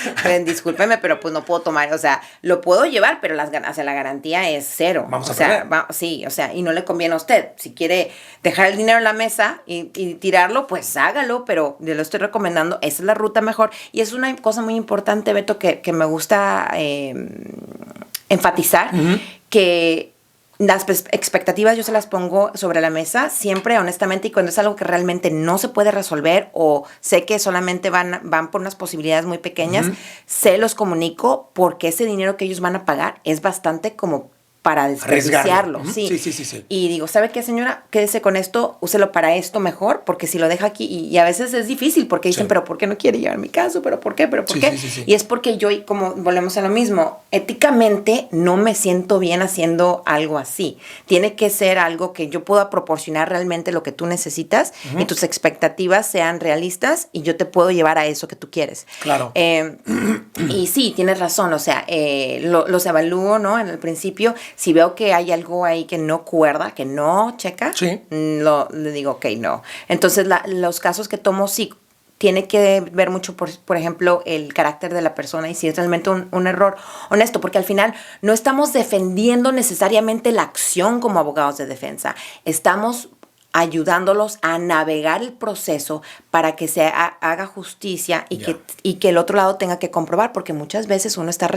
discúlpeme, pero pues no puedo tomar, o sea, lo puedo llevar, pero la garantía es cero. Vamos a perder. Sí, o sea, y no le conviene a usted. Si quiere dejar el dinero en la mesa y tirarlo, pues hágalo, pero yo lo estoy recomendando, esa es la ruta mejor. Y es una cosa muy importante, Beto, que me gusta enfatizar, que las expectativas yo se las pongo sobre la mesa siempre, honestamente, y cuando es algo que realmente no se puede resolver o sé que solamente van por unas posibilidades muy pequeñas, se los comunico porque ese dinero que ellos van a pagar es bastante como para desperdiciarlo. Sí. Y digo, ¿sabe qué, señora? Quédese con esto, úselo para esto mejor, porque si lo deja aquí, y a veces es difícil, porque dicen, pero ¿por qué no quiere llevar mi caso? ¿Pero por qué? ¿Pero por qué? Sí. Y es porque yo, como volvemos a lo mismo, éticamente no me siento bien haciendo algo así. Tiene que ser algo que yo pueda proporcionar realmente lo que tú necesitas y tus expectativas sean realistas y yo te puedo llevar a eso que tú quieres. Claro. Y sí, tienes razón, o sea, los evalúo, ¿no? En el principio, si veo que hay algo ahí que no cuerda, que no checa, le digo, ok, no. Entonces, los casos que tomo, sí, tiene que ver mucho, por ejemplo, el carácter de la persona y si es realmente un error honesto, porque al final no estamos defendiendo necesariamente la acción como abogados de defensa, estamos ayudándolos a navegar el proceso para que se haga justicia y que el otro lado tenga que comprobar, porque muchas veces uno está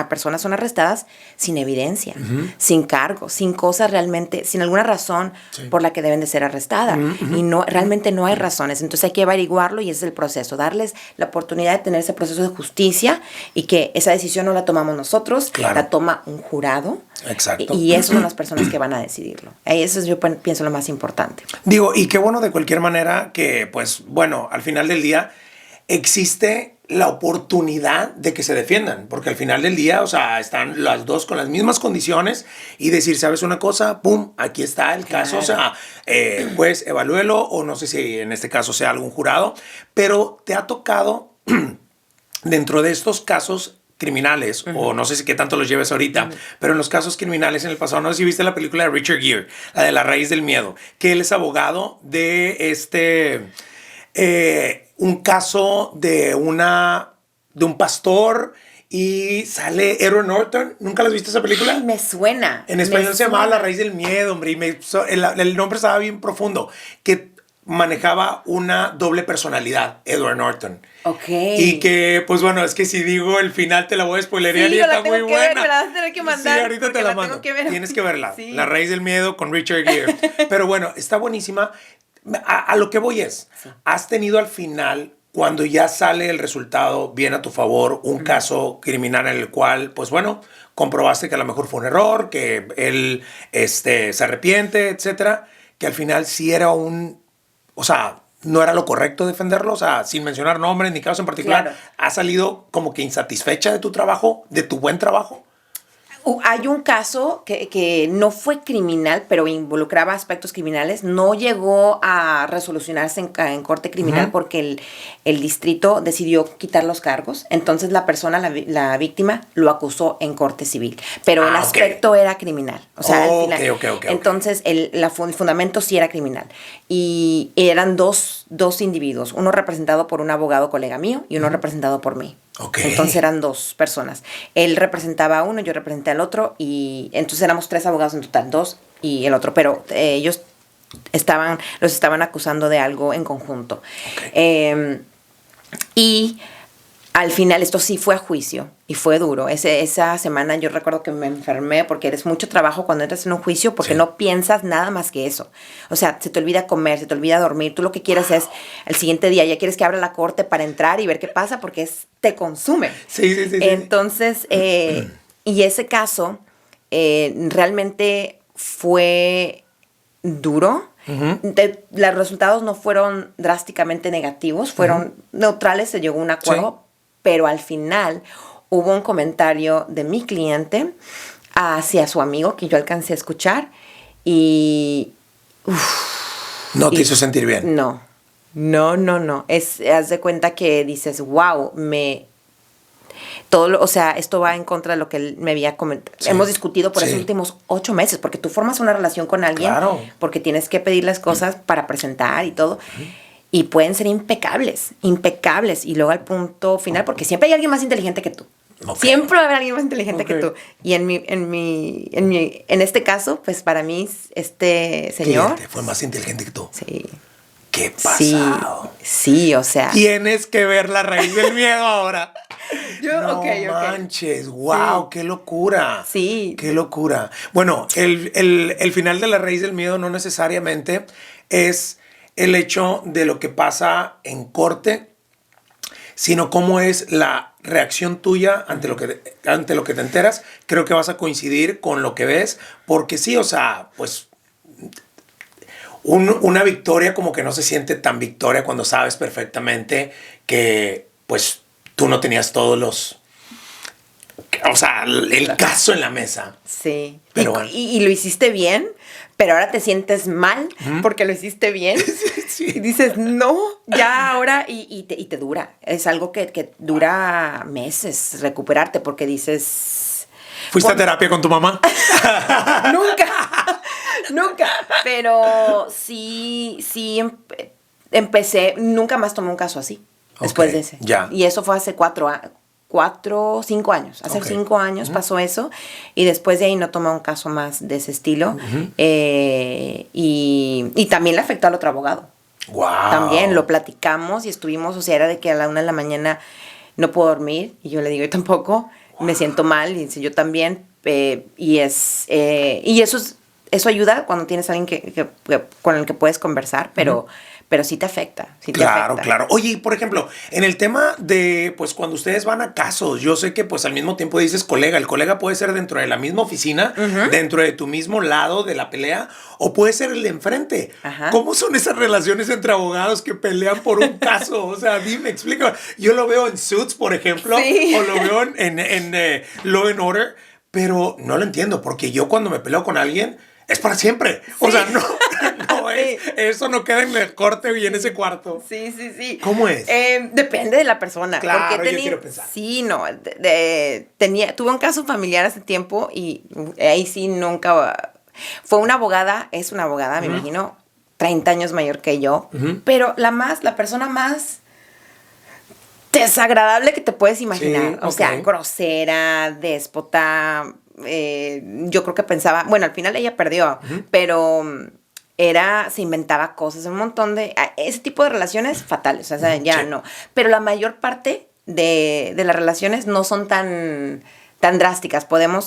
personas son arrestadas sin evidencia, sin cargo, sin cosas realmente, sin alguna razón por la que deben de ser arrestadas y realmente no hay razones, entonces hay que averiguarlo y ese es el proceso, darles la oportunidad de tener ese proceso de justicia y que esa decisión no la tomamos nosotros, la toma un jurado. Exacto. Y esas son las personas que van a decidirlo. Eso es, yo pienso, lo más importante. Digo, y qué bueno de cualquier manera que, pues, bueno, al final del día existe la oportunidad de que se defiendan, porque al final del día, o sea, están las dos con las mismas condiciones y decir, ¿sabes una cosa? ¡Pum! Aquí está el caso, o sea, pues evalúelo, o no sé si en este caso sea algún jurado, pero te ha tocado dentro de estos casos criminales, o no sé si qué tanto los lleves ahorita, pero en los casos criminales en el pasado, no sé si viste la película de Richard Gere, la de La raíz del miedo, que él es abogado de un caso de un pastor y sale Edward Norton. ¿Nunca las viste esa película? Ay, me suena. En español se llamaba La raíz del miedo, hombre, y el nombre estaba bien profundo, que manejaba una doble personalidad, Edward Norton. Ok. Y que, pues bueno, es que si digo el final te la voy a spoilerear, sí, y está muy buena. Ver, me la vas a tener que mandar. Sí, ahorita te la mando. Tienes que verla. Sí. La raíz del miedo con Richard Gere. Pero bueno, está buenísima. A lo que voy es, sí. Has tenido al final, cuando ya sale el resultado bien a tu favor, un caso criminal en el cual, pues bueno, comprobaste que a lo mejor fue un error, que él se arrepiente, etcétera, que al final sí era o sea, no era lo correcto defenderlo, o sea, sin mencionar nombres ni casos en particular, claro. ¿Has salido como que insatisfecha de tu trabajo, de tu buen trabajo? Hay un caso que no fue criminal, pero involucraba aspectos criminales. No llegó a resolucionarse en corte criminal porque el distrito decidió quitar los cargos. Entonces la persona, la víctima, lo acusó en corte civil. Pero el aspecto era criminal. O sea, al final. Okay. Entonces el fundamento sí era criminal. Y eran dos individuos. Uno representado por un abogado colega mío y uno representado por mí. Okay. Entonces eran dos personas. Él representaba a uno, yo representé al otro, y entonces éramos 3 abogados en total, 2 y el otro, pero ellos los estaban acusando de algo en conjunto. Okay. Y al final esto sí fue a juicio y fue duro. Esa semana yo recuerdo que me enfermé porque eres mucho trabajo cuando entras en un juicio porque no piensas nada más que eso. O sea, se te olvida comer, se te olvida dormir. Tú lo que quieres es el siguiente día, ya quieres que abra la corte para entrar y ver qué pasa porque te consume. Sí. Entonces, y ese caso realmente fue duro. Los resultados no fueron drásticamente negativos, fueron neutrales, se llegó a un acuerdo. Pero al final hubo un comentario de mi cliente hacia su amigo que yo alcancé a escuchar y... ¿No te hizo sentir bien? No. Haz de cuenta que dices, wow, o sea, esto va en contra de lo que él me había comentado. Sí. Hemos discutido por esos últimos 8 meses, porque tú formas una relación con alguien, porque tienes que pedir las cosas para presentar y todo. Y pueden ser impecables, y luego al punto final, porque siempre hay alguien más inteligente que tú. Siempre va a haber alguien más inteligente que tú. Y en este caso, pues para mí, este señor... Cliente fue más inteligente que tú. Sí. ¿Qué pasado? Sí, o sea... Tienes que ver La raíz del miedo ahora. No manches, wow, sí. Qué locura. Sí. Qué locura. Bueno, el final de La raíz del miedo no necesariamente es el hecho de lo que pasa en corte, sino cómo es la reacción tuya ante lo que te enteras. Creo que vas a coincidir con lo que ves, porque sí, o sea, pues una victoria como que no se siente tan victoria cuando sabes perfectamente que pues tú no tenías todos el caso en la mesa. Sí. Pero bueno. Y lo hiciste bien, pero ahora te sientes mal porque lo hiciste bien. Sí. Y dices, no, ya ahora, y te dura. Es algo que dura meses recuperarte porque dices... ¿Fuiste a terapia con tu mamá? Nunca. Pero sí empecé, nunca más tomé un caso así. Después de ese. Ya. Y eso fue hace 5 años. Hace 5 años pasó eso. Y después de ahí no tomé un caso más de ese estilo. Y también le afectó al otro abogado. Wow. También lo platicamos y estuvimos, o sea, era de que a la 1 de la mañana no puedo dormir. Y yo le digo, yo tampoco. Me siento mal. Y dice, yo también. Y eso es eso ayuda cuando tienes a alguien con el que puedes conversar, pero sí te afecta. Sí te Claro, afecta. claro. Oye, y por ejemplo, en el tema de, pues cuando ustedes van a casos, yo sé que pues al mismo tiempo dices colega, el colega puede ser dentro de la misma oficina, dentro de tu mismo lado de la pelea, o puede ser el de enfrente. Ajá. ¿Cómo son esas relaciones entre abogados que pelean por un caso? O sea, dime, explícame. Yo lo veo en Suits, por ejemplo, Sí. o lo veo en Law and Order, pero no lo entiendo, porque yo cuando me peleo con alguien, es para siempre. O sea, no es, eso no queda en el corte y en ese cuarto. Sí, sí, sí. ¿Cómo es? Depende de la persona. Claro, porque yo quiero pensar. Sí, no. Tuve un caso familiar hace tiempo y ahí sí nunca... Fue una abogada, es una abogada, me imagino, 30 años mayor que yo, pero la persona más desagradable que te puedes imaginar. Sí, o sea, ok. grosera, déspota. Yo creo que pensaba, bueno, al final ella perdió, pero se inventaba cosas, un montón de, ese tipo de relaciones fatales, o sea, ya Sí. no. Pero la mayor parte de las relaciones no son tan drásticas.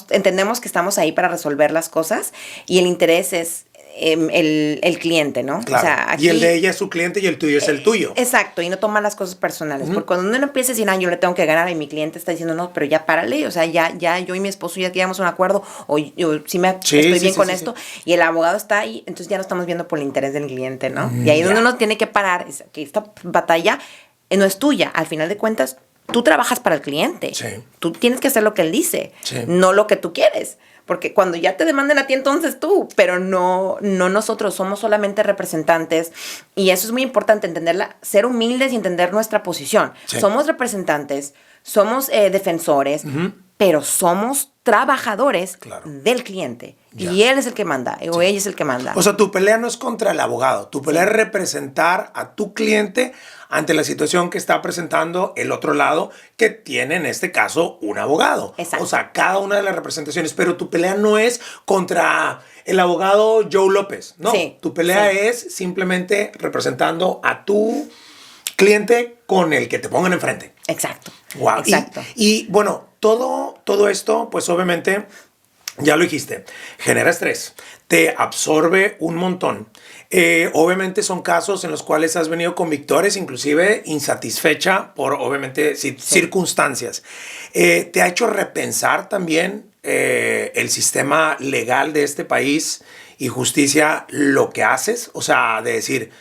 Entendemos que estamos ahí para resolver las cosas y el interés es el cliente, ¿no? Claro. O sea, y el de ella es su cliente y el tuyo es el tuyo. Exacto, y no tomar las cosas personales. Porque cuando uno empieza a decir, yo le tengo que ganar y mi cliente está diciendo, no, pero ya párale, o sea, ya yo y mi esposo ya llegamos a un acuerdo, o yo sí estoy bien con esto, y el abogado está ahí, entonces ya no estamos viendo por el interés del cliente, ¿no? Y ahí es donde uno tiene que parar, que esta batalla no es tuya, al final de cuentas, tú trabajas para el cliente. Sí. Tú tienes que hacer lo que él dice, Sí. no lo que tú quieres. Porque cuando ya te demanden a ti, entonces tú, pero no nosotros, somos solamente representantes. Y eso es muy importante, entenderla, ser humildes y entender nuestra posición. Sí. Somos representantes, somos defensores, pero somos trabajadores Claro. del cliente. Ya. Y él es el que manda, o ella es el que manda. O sea, tu pelea no es contra el abogado, tu pelea es representar a tu cliente ante la situación que está presentando el otro lado, que tiene en este caso un abogado. Exacto. O sea, cada una de las representaciones, pero tu pelea no es contra el abogado Joe López, no. Sí, Tu pelea sí. es simplemente representando a tu cliente con el que te pongan enfrente. Exacto. Wow. Exacto. Y bueno, todo esto, pues obviamente, ya lo dijiste, genera estrés, te absorbe un montón. Obviamente son casos en los cuales has venido con victorias, inclusive insatisfecha por, obviamente, circunstancias. ¿Te ha hecho repensar también el sistema legal de este país y justicia lo que haces? O sea, de decir,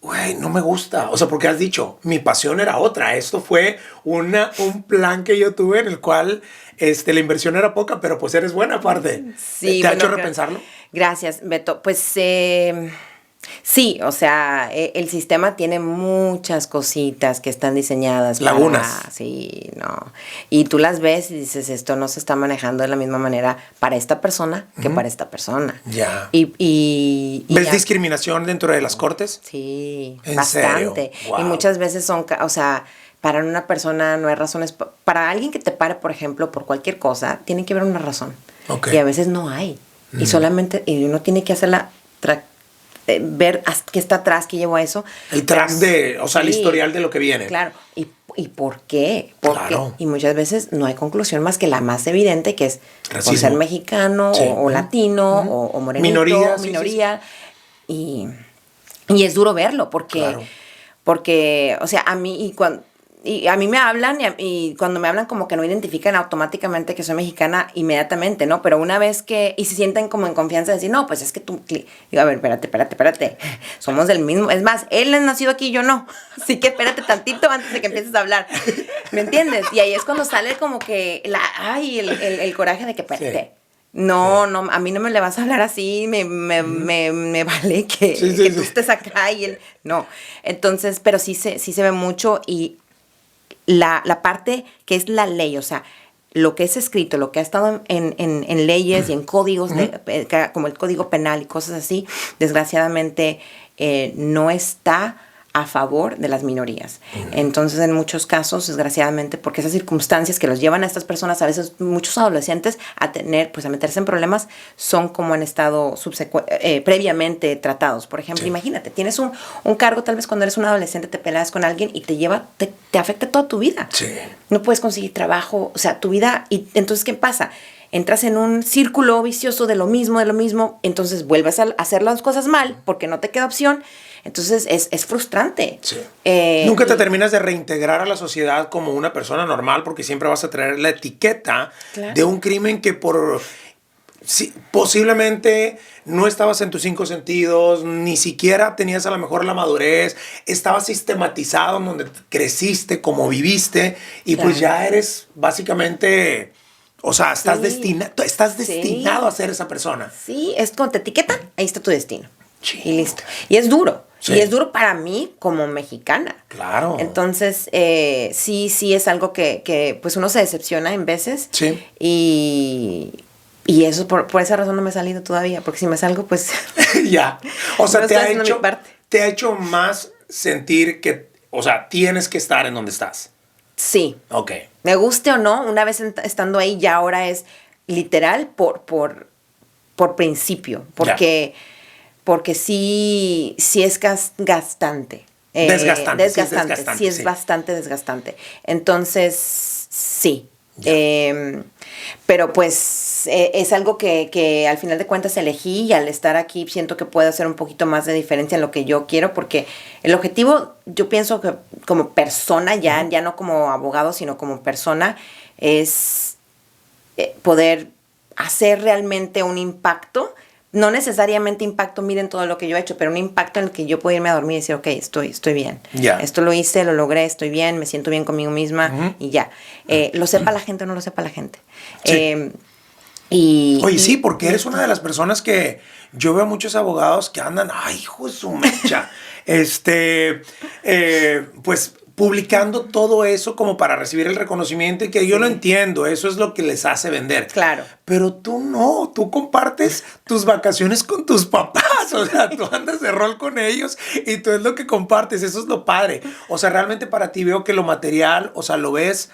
güey, no me gusta. O sea, porque has dicho, mi pasión era otra. Esto fue un plan que yo tuve en el cual la inversión era poca, pero pues eres buena aparte. Sí, ¿Te ha bueno, hecho repensarlo? Gracias, Beto. Pues sí, o sea, el sistema tiene muchas cositas que están diseñadas Lagunas. Sí, no. Y tú las ves y dices, esto no se está manejando de la misma manera para esta persona que para esta persona. Ya. Y ¿Ves ya- discriminación dentro de las cortes? Sí, ¿En bastante. serio? Wow. Y muchas veces o sea, para una persona no hay razones. Para alguien que te pare, por ejemplo, por cualquier cosa, tiene que haber una razón. Ok. Y a veces no hay. Y solamente, y uno tiene que hacerla, ver qué está atrás, qué llevó a eso. El track de, o sea, el Sí, historial de lo que viene. Claro. ¿Y por qué? ¿Por Claro. qué? Y muchas veces no hay conclusión más que la más evidente, que es por Racismo. ser mexicano Sí. o latino o morenito, Minoría, sí, minoría. Y es duro verlo Claro. porque, o sea, a mí y a mí me hablan y cuando me hablan como que no identifican automáticamente que soy mexicana inmediatamente, ¿no? Pero una vez y se sienten como en confianza de decir, no, pues es que tú, digo, a ver, espérate, somos del mismo, es más, él es nacido aquí, yo no, así que espérate tantito antes de que empieces a hablar, ¿me entiendes? Y ahí es cuando sale como que el coraje de que espérate. Sí. No, a mí no me le vas a hablar así, me vale que tú estés acá y él, no. Entonces, pero sí se ve mucho y la parte que es la ley, o sea, lo que es escrito, lo que ha estado en leyes y en códigos, como el Código Penal y cosas así, desgraciadamente no está a favor de las minorías. Entonces, en muchos casos, desgraciadamente, porque esas circunstancias que los llevan a estas personas, a veces muchos adolescentes, a meterse en problemas, son como han estado previamente tratados. Por ejemplo, imagínate, tienes un cargo, tal vez cuando eres un adolescente te peleas con alguien y te afecta toda tu vida. Sí. No puedes conseguir trabajo, o sea, tu vida, y entonces, ¿qué pasa? entras en un círculo vicioso de lo mismo, entonces vuelves a hacer las cosas mal porque no te queda opción. Entonces es frustrante. Sí. Nunca te terminas de reintegrar a la sociedad como una persona normal porque siempre vas a traer la etiqueta de un crimen que posiblemente no estabas en tus 5 sentidos, ni siquiera tenías a lo mejor la madurez, estabas sistematizado en donde creciste, como viviste, y pues ya eres básicamente, o sea, estás destinado a ser esa persona. Sí, es cuando te etiquetan, ahí está tu destino. Sí. Y listo. Y es duro. Sí. Y es duro para mí como mexicana. Claro. Entonces, sí es algo que pues uno se decepciona en veces. Sí. Y eso, por esa razón no me he salido todavía, porque si me salgo, pues... Ya. O sea, no te ha ha hecho más sentir que, o sea, tienes que estar en donde estás. Sí. Ok. Me guste o no, una vez estando ahí, ya ahora es literal por principio. Porque sí es gastante. Desgastante. Sí, es bastante desgastante. Entonces, sí. Pero pues es algo que al final de cuentas elegí, y al estar aquí siento que puedo hacer un poquito más de diferencia en lo que yo quiero, porque el objetivo, yo pienso que como persona, ya no como abogado, sino como persona, es poder hacer realmente un impacto. No necesariamente impacto, miren todo lo que yo he hecho, pero un impacto en el que yo puedo irme a dormir y decir, ok, estoy bien. Yeah. Esto lo hice, lo logré, estoy bien, me siento bien conmigo misma y ya. Lo sepa la gente o no lo sepa la gente. Sí. Oye, sí, porque eres una de las personas que yo veo muchos abogados que andan, ay, hijo de su mecha, pues publicando todo eso como para recibir el reconocimiento, y que yo lo entiendo, eso es lo que les hace vender. Claro. Pero tú no, tú compartes tus vacaciones con tus papás, o sea, tú andas de rol con ellos y tú es lo que compartes, eso es lo padre. O sea, realmente para ti veo que lo material, o sea, lo ves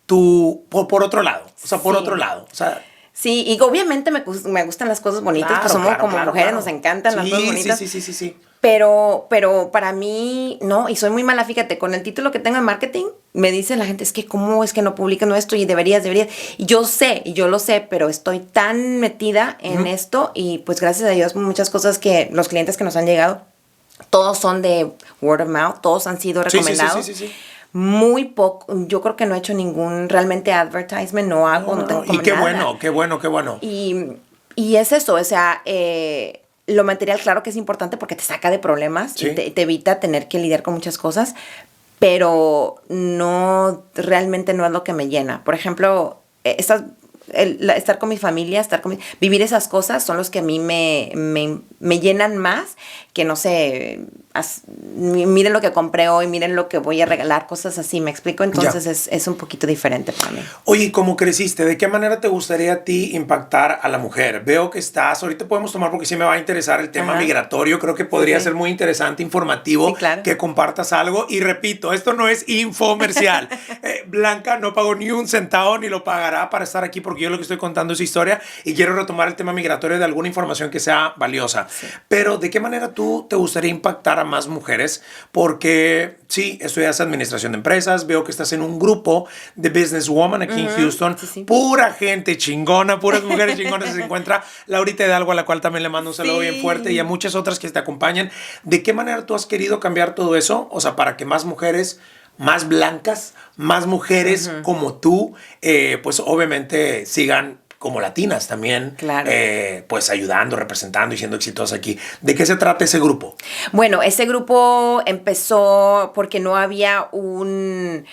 tú por otro lado, o sea, por otro lado, o sea... Sí, y obviamente me gustan las cosas bonitas, pues somos como mujeres, nos encantan las cosas bonitas. Sí. Pero para mí, no, y soy muy mala, fíjate, con el título que tengo en marketing, me dice la gente, es que ¿cómo es que no publican esto? Y deberías. Y yo lo sé, pero estoy tan metida en esto, y pues gracias a Dios muchas cosas que los clientes que nos han llegado, todos son de word of mouth, todos han sido recomendados. Sí. Muy poco, yo creo que no he hecho ningún realmente advertisement, no hago, no tengo como y qué nada. bueno. Y es eso, o sea, lo material claro que es importante porque te saca de problemas, sí, y te evita tener que lidiar con muchas cosas, pero realmente no es lo que me llena. Por ejemplo, estar con mi familia, vivir esas cosas son los que a mí me llenan más que, no sé, miren lo que compré hoy, miren lo que voy a regalar, cosas así, ¿me explico? Entonces es un poquito diferente para mí. Oye, ¿cómo creciste? ¿De qué manera te gustaría a ti impactar a la mujer? Veo que ahorita podemos tomar porque sí me va a interesar el tema migratorio, creo que podría ser muy interesante, informativo, claro, que compartas algo, y repito, esto no es infomercial. Blanca no pagó ni un centavo ni lo pagará para estar aquí, porque yo lo que estoy contando es historia y quiero retomar el tema migratorio de alguna información que sea valiosa. Sí. Pero ¿de qué manera tú te gustaría impactar a más mujeres? Porque sí, estudias administración de empresas, veo que estás en un grupo de businesswoman aquí en Houston, pura gente chingona, puras mujeres chingonas. Se encuentra Laurita Hidalgo, a la cual también le mando un saludo bien fuerte, y a muchas otras que te acompañan. ¿De qué manera tú has querido cambiar todo eso? O sea, para que más mujeres, más blancas, más mujeres como tú, pues obviamente sigan como latinas también, claro, pues ayudando, representando y siendo exitosas aquí. ¿De qué se trata ese grupo? Bueno, ese grupo empezó porque no había una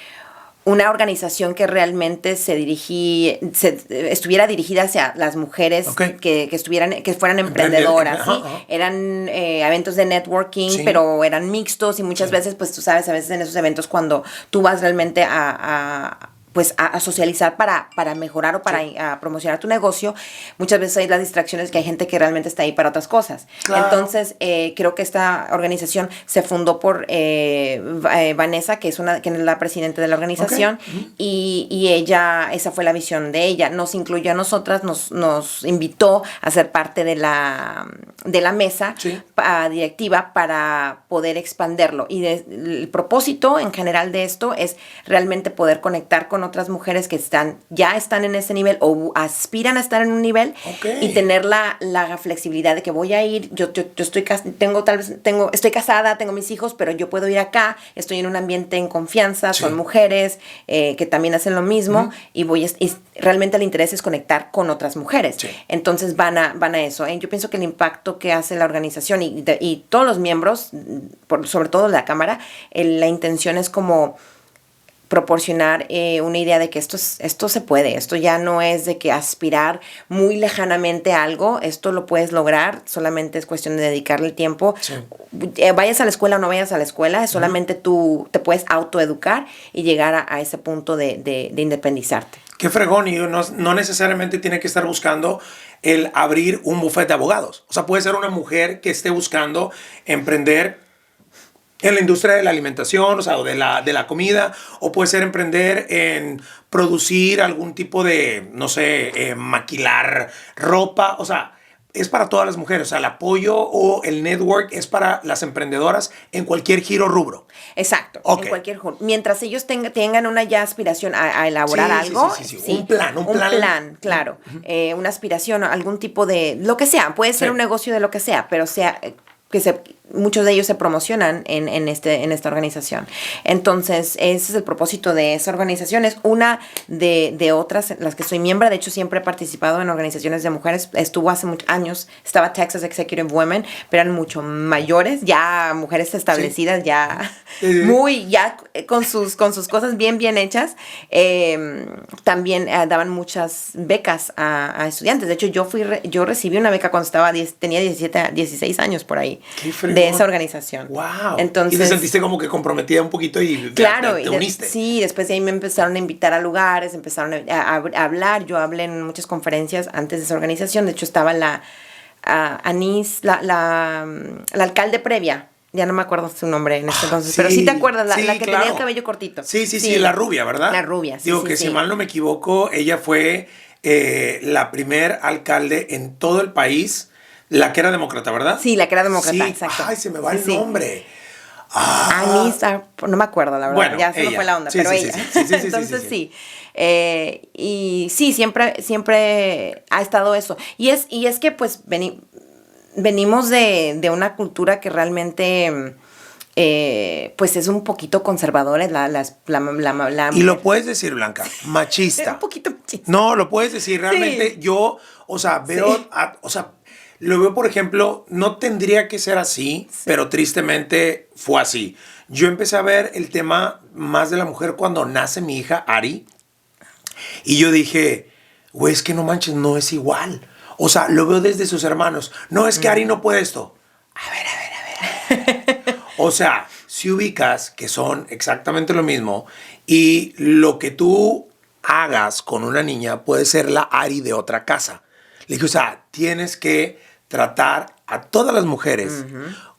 organización que realmente estuviera dirigida hacia las mujeres, que fueran emprendedoras. ¿Sí? Eran eventos de networking, pero eran mixtos, y muchas veces, pues tú sabes, a veces en esos eventos cuando tú vas realmente a socializar para mejorar o para promocionar tu negocio, muchas veces hay las distracciones que hay gente que realmente está ahí para otras cosas. Claro. Entonces, creo que esta organización se fundó por Vanessa, que es la presidenta de la organización, y ella, esa fue la visión de ella. Nos incluyó a nosotras, nos invitó a ser parte de la mesa, directiva para poder expanderlo. Y el propósito en general de esto es realmente poder conectar con otras mujeres que ya están en ese nivel o aspiran a estar en un nivel, y tener la flexibilidad de que voy a ir, yo estoy estoy casada, tengo mis hijos, pero yo puedo ir acá, estoy en un ambiente en confianza, son mujeres que también hacen lo mismo, y realmente el interés es conectar con otras mujeres. Sí. Entonces van a eso. Yo pienso que el impacto que hace la organización y todos los miembros, sobre todo la Cámara, la intención es como proporcionar una idea de que esto se puede. Esto ya no es de que aspirar muy lejanamente a algo. Esto lo puedes lograr. Solamente es cuestión de dedicarle el tiempo. Sí. Vayas a la escuela o no vayas a la escuela, solamente tú te puedes autoeducar y llegar a ese punto de independizarte. Qué fregón, y no necesariamente tiene que estar buscando el abrir un bufete de abogados. O sea, puede ser una mujer que esté buscando emprender en la industria de la alimentación, o sea, o de la comida, o puede ser emprender en producir algún tipo de, no sé, maquilar ropa. O sea, es para todas las mujeres. O sea, el apoyo o el network es para las emprendedoras en cualquier giro rubro. Exacto, en cualquier giro. Mientras ellos tengan una ya aspiración a elaborar algo. Sí. Un plan, claro. Una aspiración, algún tipo de, lo que sea. Puede ser un negocio de lo que sea, pero muchos de ellos se promocionan en esta organización. Entonces, ese es el propósito de esa organización. Es una de otras, las que soy miembro. De hecho, siempre he participado en organizaciones de mujeres. Estuvo hace muchos años, estaba Texas Executive Women, pero eran mucho mayores, ya mujeres establecidas, ya con sus cosas bien hechas. También daban muchas becas a estudiantes. De hecho, yo recibí una beca cuando tenía 16 años por ahí. De esa organización. Wow. Entonces, y te sentiste como que comprometida un poquito y claro, te uniste. Sí, después de ahí me empezaron a invitar a lugares, empezaron a hablar. Yo hablé en muchas conferencias antes de esa organización. De hecho, estaba Anís, la alcalde previa. Ya no me acuerdo su nombre en este entonces, pero sí te acuerdas, la que tenía el cabello cortito. Sí, la rubia, ¿verdad? La rubia, sí. Digo que si mal no me equivoco, ella fue la primer alcalde en todo el país. La que era demócrata, ¿verdad? Sí, la que era demócrata, exacto. Ay, se me va el nombre. Anisa, no me acuerdo, la verdad. Bueno, ya se me fue la onda, pero ella. Sí. Entonces, sí. Y sí, siempre ha estado eso. Y es que, pues, venimos de una cultura que realmente, pues, es un poquito conservadora. Y lo puedes decir, Blanca, machista. Un poquito machista. No, lo puedes decir. Realmente yo, veo, lo veo, por ejemplo, no tendría que ser así, pero tristemente fue así. Yo empecé a ver el tema más de la mujer cuando nace mi hija, Ari. Y yo dije, güey, es que no manches, no es igual. O sea, lo veo desde sus hermanos. No, es que Ari no puede esto. A ver. O sea, si ubicas que son exactamente lo mismo y lo que tú hagas con una niña puede ser la Ari de otra casa. Le dije, o sea, tienes que tratar a todas las mujeres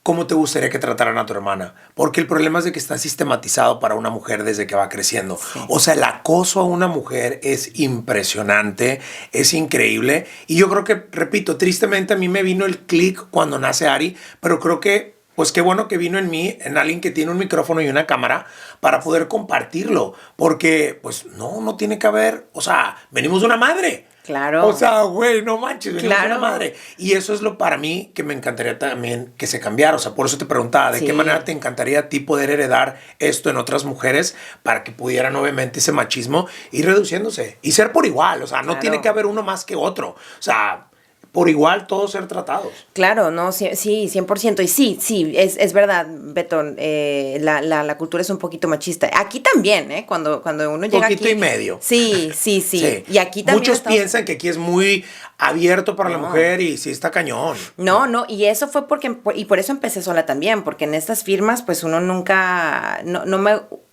como te gustaría que trataran a tu hermana. Porque el problema es de que está sistematizado para una mujer desde que va creciendo. Sí. O sea, el acoso a una mujer es impresionante, es increíble. Y yo creo que, repito, tristemente a mí me vino el clic cuando nace Ari, pero creo que, pues qué bueno que vino en mí, en alguien que tiene un micrófono y una cámara para poder compartirlo. Porque, pues, no tiene que haber, o sea, venimos de una madre. Claro. O sea, güey, no manches, venimos de una madre. Y eso es lo para mí que me encantaría también que se cambiara. O sea, por eso te preguntaba, ¿de qué manera te encantaría a ti poder heredar esto en otras mujeres para que pudieran, obviamente, ese machismo ir reduciéndose? Y ser por igual, o sea, no tiene que haber uno más que otro. O sea, por igual todos ser tratados. Claro, no, sí, 100%. Y sí, es verdad, Beto, la cultura es un poquito machista. Aquí también, cuando uno llega aquí. Un poquito y medio. Sí. Y aquí también. Muchos piensan que aquí es muy abierto para la mujer y sí está cañón. No, y eso fue y por eso empecé sola también, porque en estas firmas, pues uno nunca,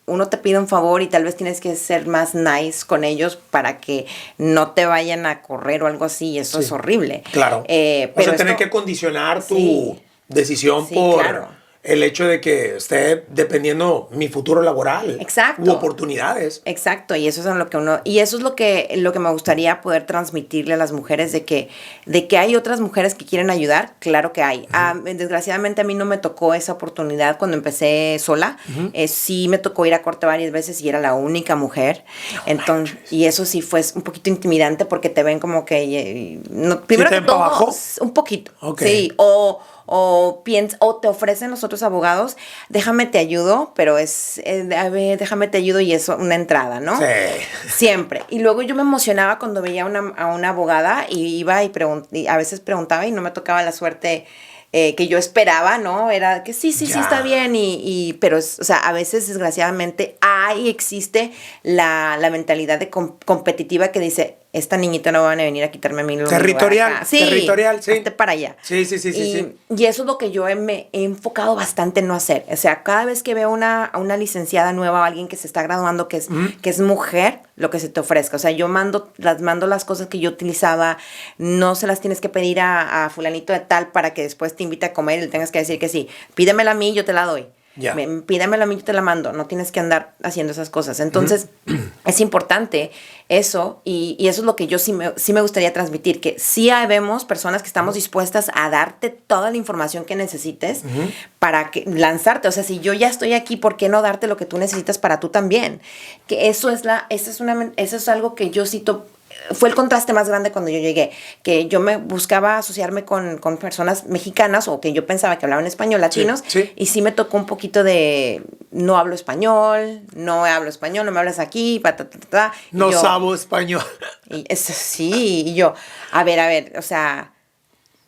uno te pide un favor y tal vez tienes que ser más nice con ellos para que no te vayan a correr o algo así, y eso es horrible. Claro. Pero tener que condicionar tu decisión por el hecho de que esté dependiendo mi futuro laboral. Exacto. U oportunidades. Exacto, y eso es lo que me gustaría poder transmitirle a las mujeres de que hay otras mujeres que quieren ayudar, claro que hay. Desgraciadamente a mí no me tocó esa oportunidad cuando empecé sola. Sí me tocó ir a corte varias veces y era la única mujer. Entonces, y eso sí fue un poquito intimidante porque te ven como que primero ¿Sí que todo, abajo? un poquito. Okay. Sí, o te ofrecen los otros abogados, déjame te ayudo, pero a ver, déjame te ayudo y es una entrada, ¿no? Sí. Siempre. Y luego yo me emocionaba cuando veía a una abogada y iba y a veces preguntaba y no me tocaba la suerte que yo esperaba, ¿no? Era que sí, está bien, pero o sea, a veces desgraciadamente existe la mentalidad competitiva que dice, esta niñita no van a venir a quitarme a mí. Territorial, sí. Sí. Para allá. Sí. Y eso es lo que yo me he enfocado bastante en no hacer. O sea, cada vez que veo a una licenciada nueva o alguien que se está graduando que es mujer, lo que se te ofrezca. O sea, yo mando las cosas que yo utilizaba, no se las tienes que pedir a fulanito de tal para que después te invite a comer y le tengas que decir que sí. Pídemela a mí, yo te la doy. Yeah. Pídamelo a mí, yo te la mando. No tienes que andar haciendo esas cosas. Entonces, es importante eso y eso es lo que yo sí me gustaría transmitir, que sí vemos personas que estamos dispuestas a darte toda la información que necesites para lanzarte. O sea, si yo ya estoy aquí, ¿por qué no darte lo que tú necesitas para tú también? Que eso es algo que yo cito. Fue el contraste más grande cuando yo llegué, que yo me buscaba asociarme con personas mexicanas o que yo pensaba que hablaban español, latinos, y sí me tocó un poquito de no hablo español, no me hablas aquí, no sabo español. Y eso sí, y yo, a ver, o sea,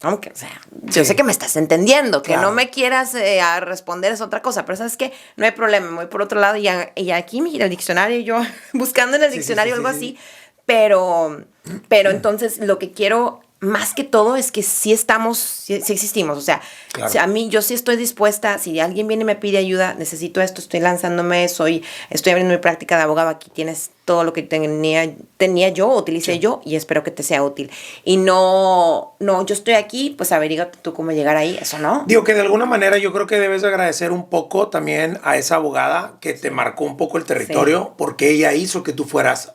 aunque, o sea, yo sé que me estás entendiendo, que no me quieras a responder es otra cosa, pero ¿sabes qué? No hay problema, me voy por otro lado y aquí el diccionario, yo buscando en el diccionario algo así. Pero entonces lo que quiero más que todo es que sí existimos. O sea, claro. A mí yo sí estoy dispuesta, si alguien viene y me pide ayuda, necesito esto, estoy lanzándome, estoy abriendo mi práctica de abogado, aquí tienes todo lo que tenía yo, utilicé yo y espero que te sea útil. Y no, yo estoy aquí, pues averígate tú cómo llegar ahí, eso no. Digo que de alguna manera yo creo que debes agradecer un poco también a esa abogada que te marcó un poco el territorio porque ella hizo que tú fueras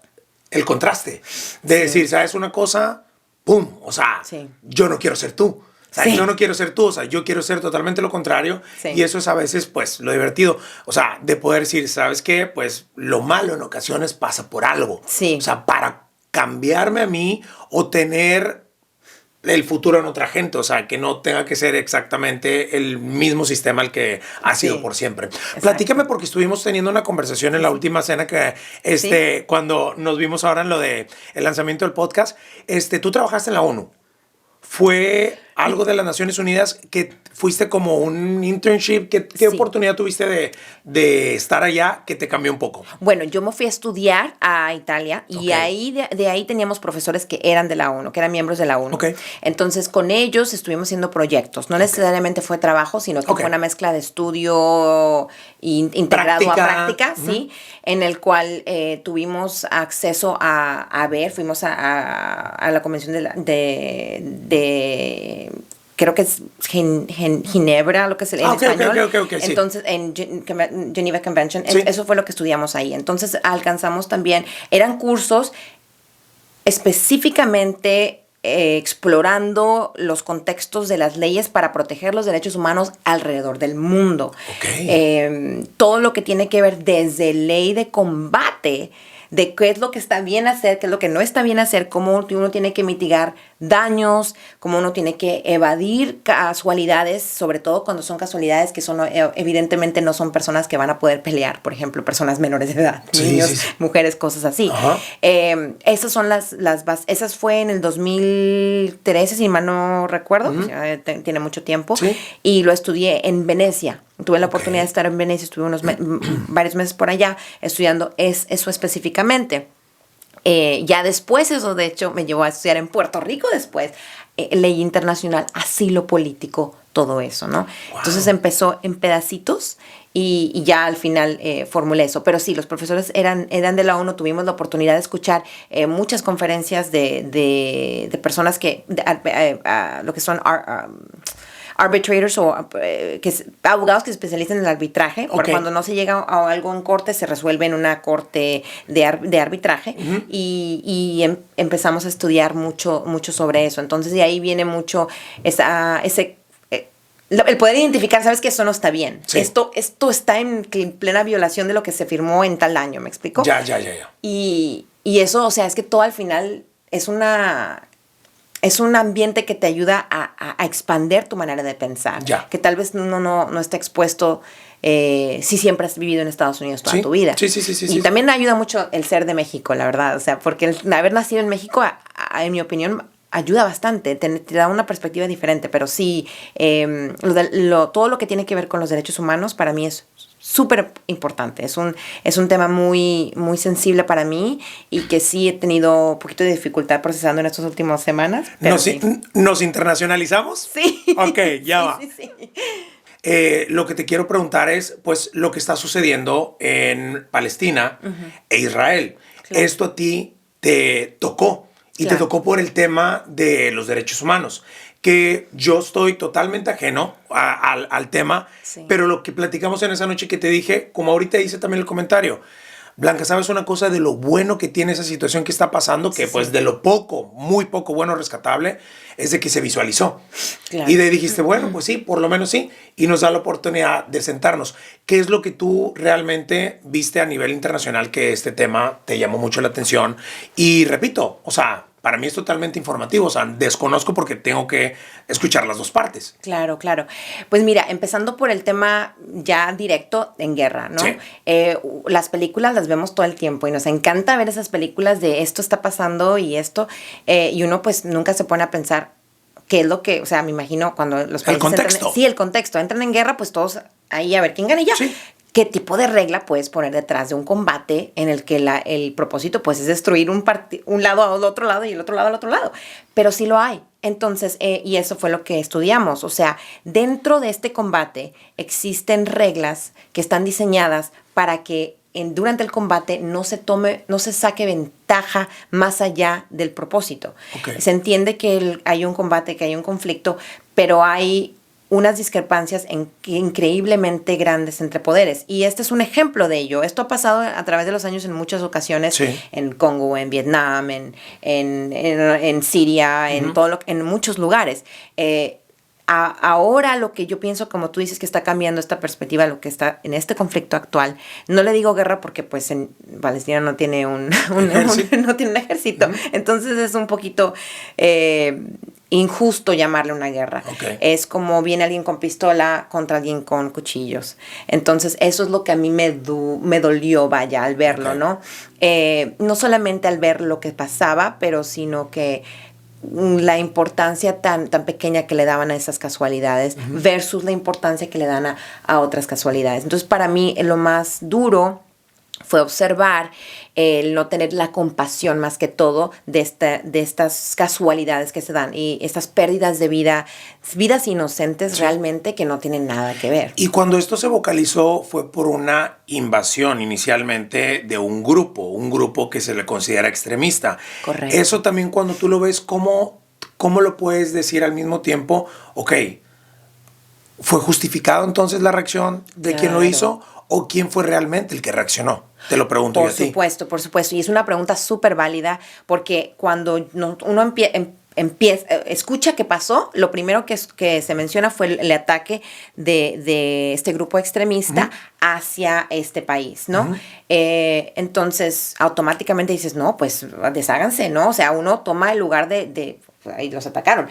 el contraste de decir, ¿sabes una cosa? ¡Pum! O sea, yo no quiero ser tú. O sea, yo no quiero ser tú. O sea, yo quiero ser totalmente lo contrario. Y eso es a veces, pues, lo divertido. O sea, de poder decir, ¿sabes qué? Pues, lo malo en ocasiones pasa por algo. Sí. O sea, para cambiarme a mí o tener el futuro en otra gente, o sea, que no tenga que ser exactamente el mismo sistema el que ha sido por siempre. Exacto. Platícame porque estuvimos teniendo una conversación en la última cena que cuando nos vimos ahora en lo de el lanzamiento del podcast, tú trabajaste en la ONU. ¿Fue algo de las Naciones Unidas que fuiste como un internship? ¿Qué oportunidad tuviste de estar allá que te cambió un poco? Bueno, yo me fui a estudiar a Italia y ahí de ahí teníamos profesores que eran de la ONU, que eran miembros de la ONU. Entonces, con ellos estuvimos haciendo proyectos. No necesariamente fue trabajo, sino que fue una mezcla de estudio integrado a práctica, ¿sí? En el cual tuvimos acceso fuimos a la convención de creo que es Ginebra, lo que es en español. Entonces, en Geneva Convention, eso fue lo que estudiamos ahí. Entonces, alcanzamos también, eran cursos específicamente explorando los contextos de las leyes para proteger los derechos humanos alrededor del mundo. Todo lo que tiene que ver desde ley de combate, de qué es lo que está bien hacer, qué es lo que no está bien hacer, cómo uno tiene que mitigar daños, cómo uno tiene que evadir casualidades, sobre todo cuando son casualidades que son evidentemente no son personas que van a poder pelear, por ejemplo, personas menores de edad, niños, mujeres, cosas así. Esas son las bases. Esas fue en el 2013, si mal no recuerdo, tiene mucho tiempo, y lo estudié en Venecia. Tuve la oportunidad de estar en Venecia, estuve varios meses por allá estudiando eso específicamente. Ya después eso, de hecho, me llevó a estudiar en Puerto Rico después, ley internacional, asilo político, todo eso, ¿no? Wow. Entonces empezó en pedacitos y ya al final formulé eso. Pero sí, los profesores eran de la ONU, tuvimos la oportunidad de escuchar muchas conferencias de personas que, lo que son arbitrators o abogados que se especializan en el arbitraje. Ok. Cuando no se llega a algo en corte, se resuelve en una corte de arbitraje. Y empezamos a estudiar mucho sobre eso. Entonces de ahí viene mucho el poder identificar, sabes que eso no está bien. Sí. Esto está en plena violación de lo que se firmó en tal año, ¿me explico? Ya. Y eso, o sea, es que todo al final es un ambiente que te ayuda a expander tu manera de pensar. Ya. Que tal vez uno no está expuesto si siempre has vivido en Estados Unidos toda tu vida. Sí. También ayuda mucho el ser de México, la verdad. O sea, porque el haber nacido en México, en mi opinión, ayuda bastante, te da una perspectiva diferente, pero sí, todo lo que tiene que ver con los derechos humanos para mí es súper importante. Es un tema muy, muy sensible para mí y que sí he tenido un poquito de dificultad procesando en estas últimas semanas. Pero ¿Nos internacionalizamos? Sí. Ok, ya va. Sí. Lo que te quiero preguntar es, pues, lo que está sucediendo en Palestina e Israel. Claro. Esto a ti te tocó. Y Claro. te tocó por el tema de los derechos humanos, que yo estoy totalmente ajeno al tema, Sí. pero lo que platicamos en esa noche que te dije, como ahorita hice también el comentario, Blanca, ¿sabes una cosa de lo bueno que tiene esa situación que está pasando? Que Sí. pues de lo poco, muy poco bueno rescatable, es de que se visualizó. Claro. Y de ahí dijiste, bueno, pues sí, por lo menos sí, y nos da la oportunidad de sentarnos. ¿Qué es lo que tú realmente viste a nivel internacional que este tema te llamó mucho la atención? Y repito, o sea, para mí es totalmente informativo, o sea, desconozco porque tengo que escuchar las dos partes. Claro. Pues mira, empezando por el tema ya directo en guerra, ¿no? Sí. Las películas las vemos todo el tiempo y nos encanta ver esas películas de esto está pasando y esto, y uno pues nunca se pone a pensar qué es lo que, o sea, me imagino cuando los países contexto. el contexto, entran en guerra, pues todos ahí a ver quién gana y ya. Sí. ¿Qué tipo de regla puedes poner detrás de un combate en el que el propósito pues es destruir un lado al otro lado y el otro lado al otro lado? Pero sí lo hay. Entonces, y eso fue lo que estudiamos. O sea, dentro de este combate existen reglas que están diseñadas para que durante el combate no se saque ventaja más allá del propósito. Okay. Se entiende que hay un combate, que hay un conflicto, pero hay unas discrepancias increíblemente grandes entre poderes. Y este es un ejemplo de ello. Esto ha pasado a través de los años en muchas ocasiones, sí. en Congo, en Vietnam, en Siria, en muchos lugares. Ahora lo que yo pienso, como tú dices, que está cambiando esta perspectiva, lo que está en este conflicto actual, no le digo guerra porque pues en Palestina no tiene no tiene un ejército. Entonces es un poquito injusto llamarle una guerra. Okay. Es como viene alguien con pistola contra alguien con cuchillos. Entonces eso es lo que a mí me dolió, vaya, al verlo, Okay. ¿no? No solamente al ver lo que pasaba, pero sino que la importancia tan pequeña que le daban a esas casualidades versus la importancia que le dan a otras casualidades. Entonces, para mí, lo más duro fue observar el no tener la compasión más que todo de estas casualidades que se dan y estas pérdidas de vidas inocentes realmente que no tienen nada que ver. Y cuando esto se vocalizó fue por una invasión inicialmente de un grupo que se le considera extremista. Correcto. Eso también cuando tú lo ves, ¿cómo lo puedes decir al mismo tiempo? Ok, ¿fue justificado entonces la reacción de quien lo hizo o quién fue realmente el que reaccionó? Te lo pregunto yo a ti. Por supuesto. Y es una pregunta súper válida porque cuando uno escucha qué pasó, lo primero que se menciona fue el ataque de este grupo extremista hacia este país, ¿no? Entonces, automáticamente dices, no, pues desháganse, ¿no? O sea, uno toma el lugar de ahí los atacaron.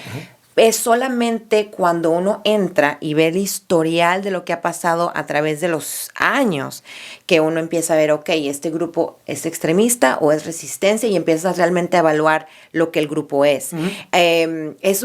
Es solamente cuando uno entra y ve el historial de lo que ha pasado a través de los años que uno empieza a ver, ok, este grupo es extremista o es resistencia y empiezas realmente a evaluar lo que el grupo es. Es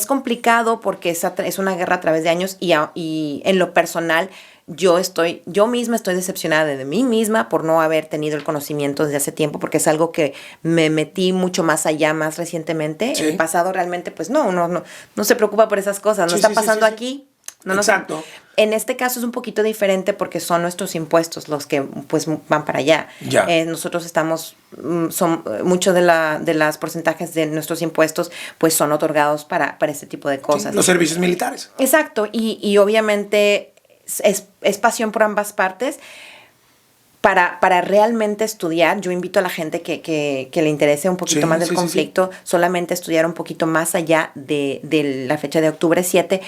complicado porque es una guerra a través de años y en lo personal yo misma estoy decepcionada de mí misma por no haber tenido el conocimiento desde hace tiempo, porque es algo que me metí mucho más allá, más recientemente. Sí. En el pasado realmente, pues uno no se preocupa por esas cosas. No Sí, está sí, pasando sí. aquí, Exacto. En este caso es un poquito diferente porque son nuestros impuestos los que pues van para allá. Ya. Nosotros estamos, muchos de las porcentajes de nuestros impuestos pues son otorgados para este tipo de cosas. Sí, los servicios militares. Exacto, y obviamente es pasión por ambas partes. Para realmente estudiar, yo invito a la gente que le interese un poquito más del conflicto, solamente estudiar un poquito más allá de la fecha de octubre 7.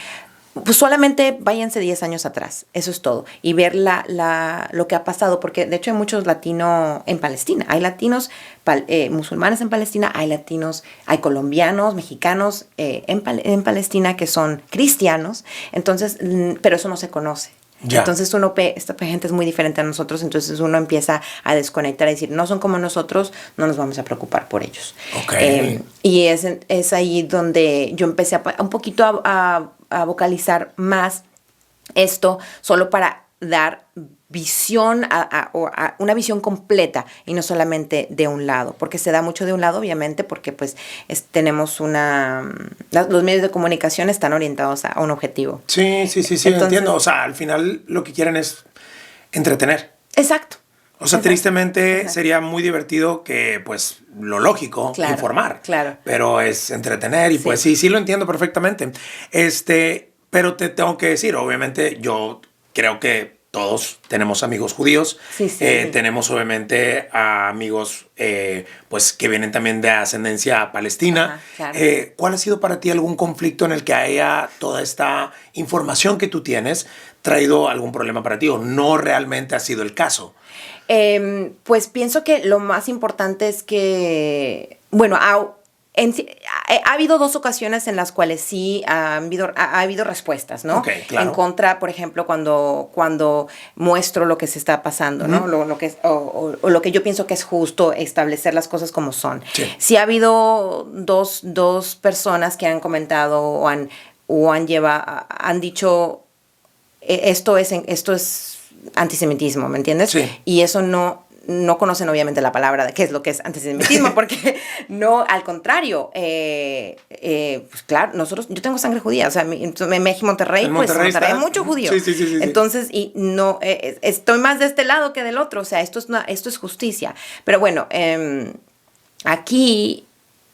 Pues solamente váyanse 10 años atrás, eso es todo, y ver lo que ha pasado, porque de hecho hay muchos latinos en Palestina, hay latinos musulmanes en Palestina, hay colombianos, mexicanos en Palestina que son cristianos, entonces, pero eso no se conoce. Ya. Entonces uno esta gente es muy diferente a nosotros, entonces uno empieza a desconectar, a decir, no son como nosotros, no nos vamos a preocupar por ellos. Okay. Y es ahí donde yo empecé un poquito a vocalizar más esto, solo para dar visión, una visión completa y no solamente de un lado, porque se da mucho de un lado, obviamente, porque pues tenemos los medios de comunicación están orientados a un objetivo. Sí, entonces, entiendo. O sea, al final lo que quieren es entretener. Exacto. O sea, tristemente sería muy divertido que, pues, lo lógico, informar. Claro. Pero es entretener y pues sí lo entiendo perfectamente. Pero te tengo que decir, obviamente, yo creo que todos tenemos amigos judíos. Sí. Tenemos obviamente a amigos pues que vienen también de ascendencia palestina. Ajá, claro. ¿Cuál ha sido para ti algún conflicto en el que haya toda esta información que tú tienes traído algún problema para ti o no realmente ha sido el caso? Pues pienso que lo más importante es que, bueno, ha habido 2 ocasiones en las cuales sí ha habido respuestas, ¿no? Okay, claro. En contra, por ejemplo, cuando muestro lo que se está pasando, ¿no? Lo que es, o lo que yo pienso que es justo, establecer las cosas como son. Sí ha habido dos personas que han comentado o han dicho esto es antisemitismo, ¿me entiendes? Sí. Y eso no conocen obviamente la palabra de qué es lo que es antisemitismo, porque no, al contrario, pues claro, yo tengo sangre judía, o sea, en México, Monterrey, hay mucho judío. Sí. Entonces, y no, estoy más de este lado que del otro, o sea, esto es justicia. Pero bueno, aquí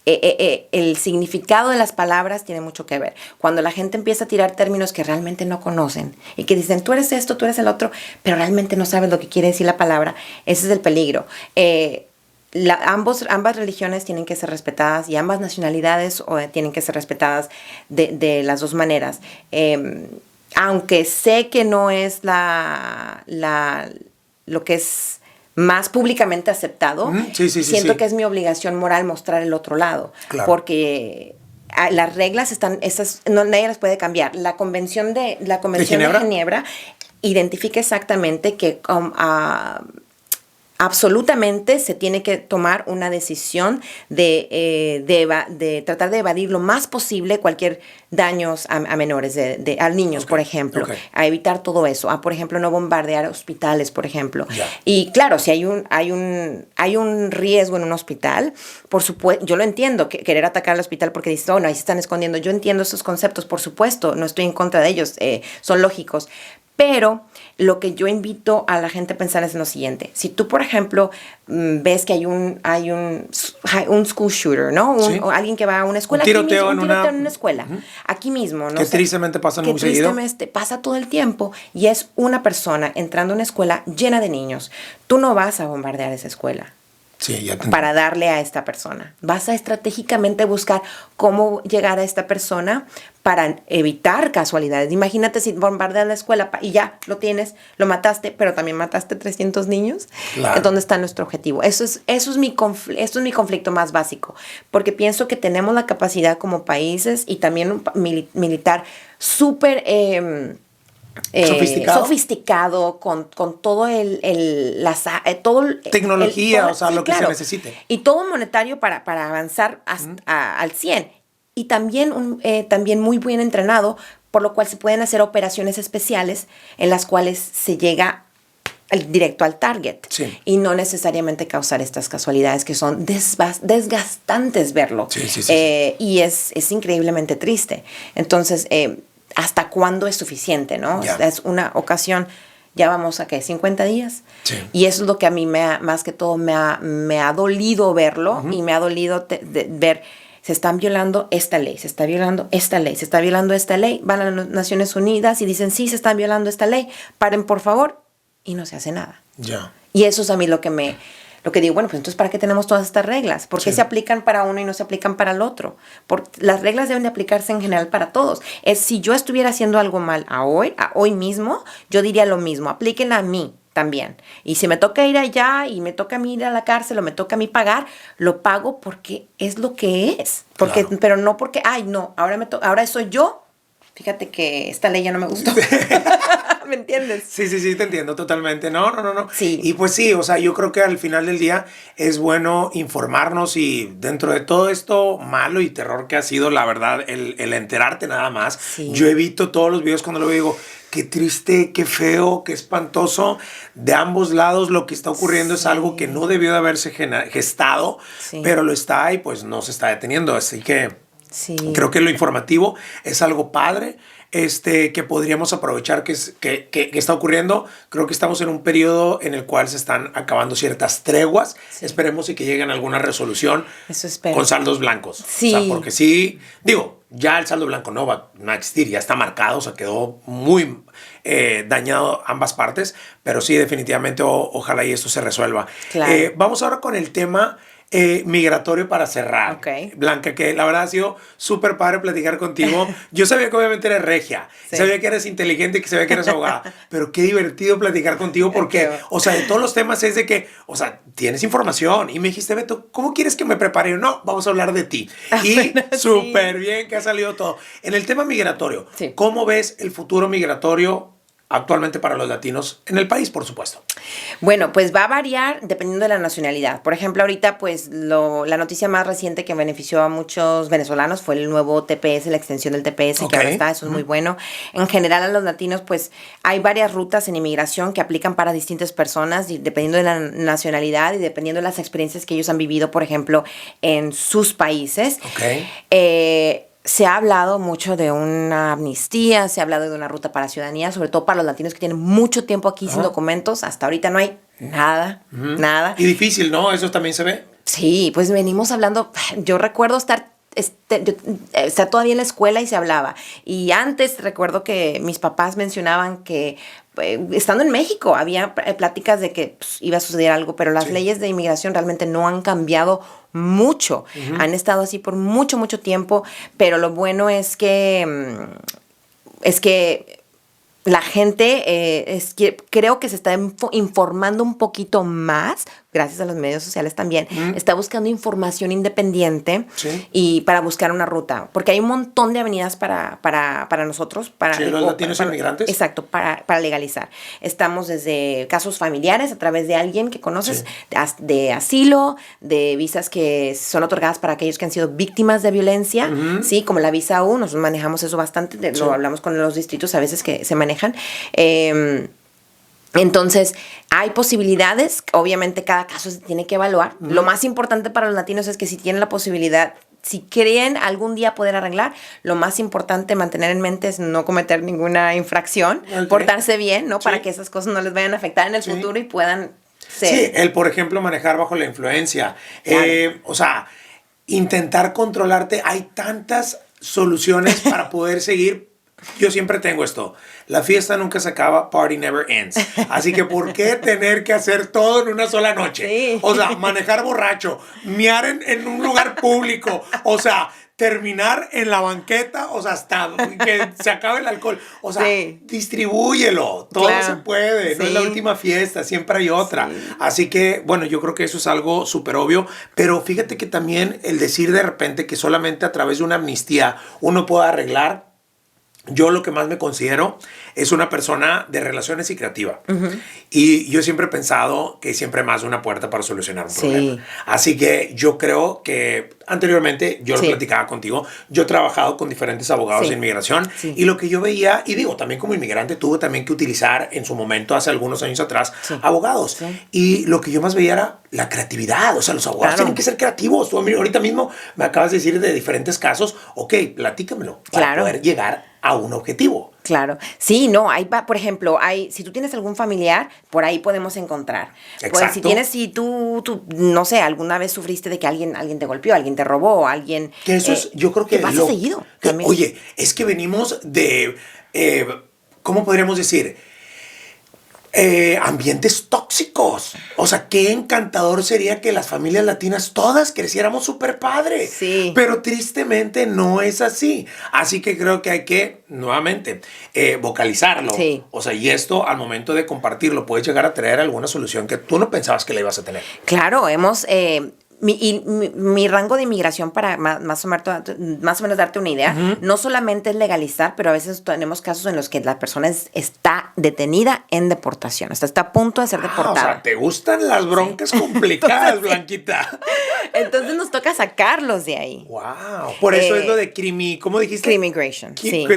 el significado de las palabras tiene mucho que ver. Cuando la gente empieza a tirar términos que realmente no conocen y que dicen, tú eres esto, tú eres el otro, pero realmente no sabes lo que quiere decir la palabra, ese es el peligro. Ambas religiones tienen que ser respetadas y ambas nacionalidades tienen que ser respetadas de las dos maneras. Aunque sé que no es lo que es más públicamente aceptado, siento que es mi obligación moral mostrar el otro lado, porque las reglas nadie las puede cambiar. La Convención de Ginebra identifica exactamente que absolutamente se tiene que tomar una decisión de tratar de evadir lo más posible cualquier daños a menores, a niños, por ejemplo, a evitar todo eso, por ejemplo, no bombardear hospitales, por ejemplo. Y claro, si hay un riesgo en un hospital, por supuesto, yo lo entiendo, querer atacar al hospital porque dices, no, ahí se están escondiendo, yo entiendo esos conceptos, por supuesto, no estoy en contra de ellos, son lógicos. Pero lo que yo invito a la gente a pensar es lo siguiente. Si tú, por ejemplo, ves que hay un school shooter, ¿no? Alguien que va a una escuela. Un tiroteo en una escuela. Aquí mismo, ¿no? Que tristemente pasa muy seguido. Pasa todo el tiempo y es una persona entrando a una escuela llena de niños. Tú no vas a bombardear esa escuela. Sí, ya te para darle a esta persona. Vas a estratégicamente buscar cómo llegar a esta persona para evitar casualidades. Imagínate si bombardeas la escuela y ya lo tienes, lo mataste, pero también mataste 300 niños. Claro. ¿Dónde está nuestro objetivo? Eso es mi conflicto más básico, porque pienso que tenemos la capacidad como países y también un militar súper sofisticado con todo tecnología, lo que se necesite. Y todo monetario para avanzar al 100. Y también muy bien entrenado, por lo cual se pueden hacer operaciones especiales en las cuales se llega directo al target. Sí. Y no necesariamente causar estas casualidades que son desgastantes verlo. Sí. Y es increíblemente triste. Entonces, hasta cuándo es suficiente, ¿no? Ya. Es una ocasión, ya vamos a, ¿qué? 50 días. Sí. Y eso es lo que a mí más que todo me ha dolido verlo y me ha dolido ver, se están violando esta ley, se está violando esta ley, se está violando esta ley. Van a las Naciones Unidas y dicen, sí, se están violando esta ley, paren por favor, y no se hace nada. Ya. Y eso es a mí lo que digo, bueno, pues entonces, ¿para qué tenemos todas estas reglas? ¿Por qué se aplican para uno y no se aplican para el otro? Las reglas deben de aplicarse en general para todos. Si yo estuviera haciendo algo mal a hoy mismo, yo diría lo mismo, aplíquenla a mí también. Y si me toca ir allá y me toca a mí ir a la cárcel o me toca a mí pagar, lo pago porque es lo que es. Claro. Pero no porque, ay, no, ahora soy yo. Fíjate que esta ley ya no me gustó. ¿Me entiendes? Sí, te entiendo totalmente. No. Sí. Y pues sí, o sea, yo creo que al final del día es bueno informarnos y dentro de todo esto malo y terror que ha sido, la verdad, el enterarte nada más. Sí. Yo evito todos los videos cuando lo veo y digo, qué triste, qué feo, qué espantoso. De ambos lados lo que está ocurriendo es algo que no debió de haberse gestado, pero lo está y pues no se está deteniendo. Así que creo que lo informativo es algo padre. Que podríamos aprovechar que está ocurriendo. Creo que estamos en un periodo en el cual se están acabando ciertas treguas. Esperemos y que lleguen a alguna resolución. Eso espero. Con saldos blancos. Sí. O sea, porque sí, digo, ya el saldo blanco no va a existir, ya está marcado, o sea, quedó muy dañado ambas partes, pero sí, definitivamente, ojalá y esto se resuelva. Claro. Vamos ahora con el tema migratorio para cerrar. Okay. Blanca, que la verdad ha sido súper padre platicar contigo. Yo sabía que obviamente eres regia, sabía que eres inteligente y que sabía que eres abogada, pero qué divertido platicar contigo porque, o sea, de todos los temas es de que, o sea, tienes información y me dijiste, Beto, ¿cómo quieres que me prepare? No, vamos a hablar de ti. Y súper bien que ha salido todo. En el tema migratorio, ¿cómo ves el futuro migratorio actualmente para los latinos en el país, por supuesto? Bueno, pues va a variar dependiendo de la nacionalidad. Por ejemplo, ahorita pues la noticia más reciente que benefició a muchos venezolanos fue el nuevo TPS, la extensión del TPS, que ahora está, eso es muy bueno. En general a los latinos pues hay varias rutas en inmigración que aplican para distintas personas, y dependiendo de la nacionalidad y dependiendo de las experiencias que ellos han vivido, por ejemplo, en sus países. Se ha hablado mucho de una amnistía, se ha hablado de una ruta para ciudadanía, sobre todo para los latinos que tienen mucho tiempo aquí sin documentos. Hasta ahorita no hay nada. Y difícil, ¿no? ¿Eso también se ve? Sí, pues venimos hablando, yo recuerdo estar todavía en la escuela y se hablaba. Y antes recuerdo que mis papás mencionaban que estando en México había pláticas de que iba a suceder algo, pero las leyes de inmigración realmente no han cambiado mucho. Han estado así por mucho tiempo, pero lo bueno es que la gente creo que se está informando un poquito más, gracias a los medios sociales también, está buscando información independiente y para buscar una ruta, porque hay un montón de avenidas para nosotros. Los latinos inmigrantes. Exacto, para legalizar. Estamos desde casos familiares, a través de alguien que conoces, de asilo, de visas que son otorgadas para aquellos que han sido víctimas de violencia, ¿sí? Como la visa U, nosotros manejamos eso bastante, lo hablamos con los distritos a veces que se manejan. Entonces, hay posibilidades. Obviamente, cada caso se tiene que evaluar. Lo más importante para los latinos es que si tienen la posibilidad, si creen algún día poder arreglar, lo más importante mantener en mente es no cometer ninguna infracción, portarse bien, ¿no? Para que esas cosas no les vayan a afectar en el futuro y puedan ser. Sí, por ejemplo, manejar bajo la influencia. O sea, intentar controlarte. Hay tantas soluciones para poder seguir. Yo siempre tengo esto. La fiesta nunca se acaba, party never ends. Así que, ¿por qué tener que hacer todo en una sola noche? Sí. O sea, manejar borracho, miar en un lugar público, o sea, terminar en la banqueta, o sea, hasta que se acabe el alcohol. O sea, distribúyelo. Todo se puede. No es la última fiesta, siempre hay otra. Así que, bueno, yo creo que eso es algo súper obvio. Pero fíjate que también el decir de repente que solamente a través de una amnistía uno pueda arreglar. Yo lo que más me considero es una persona de relaciones y creativa. Y yo siempre he pensado que siempre hay más de una puerta para solucionar un problema. Así que yo creo que anteriormente, yo lo platicaba contigo, yo he trabajado con diferentes abogados de inmigración y lo que yo veía, y digo, también como inmigrante tuve también que utilizar en su momento, hace algunos años atrás, abogados. Y lo que yo más veía era la creatividad. O sea, los abogados tienen que ser creativos. Tú ahorita mismo me acabas de decir de diferentes casos. Ok, platícamelo para poder llegar a un objetivo. Claro. Sí, no, por ejemplo, si tú tienes algún familiar, por ahí podemos encontrar. Exacto. Pues si tú, no sé, alguna vez sufriste de que alguien te golpeó, alguien te robó, alguien... Que eso es, yo creo que... pasa seguido también. Oye, es que venimos de, ¿cómo podríamos decir? Ambientes tóxicos. O sea, qué encantador sería que las familias latinas todas creciéramos súper padre. Sí. Pero tristemente no es así. Así que creo que hay que, nuevamente, vocalizarlo. Sí. O sea, y esto al momento de compartirlo puede llegar a traer alguna solución que tú no pensabas que la ibas a tener. Claro, mi rango de inmigración, para más o menos darte una idea, no solamente es legalizar, pero a veces tenemos casos en los que la persona está detenida en deportación, hasta está a punto de ser deportada. O sea, te gustan las broncas complicadas, entonces, Blanquita. Entonces nos toca sacarlos de ahí. Wow. Por eso es lo de ¿cómo dijiste? Cremigration, sí.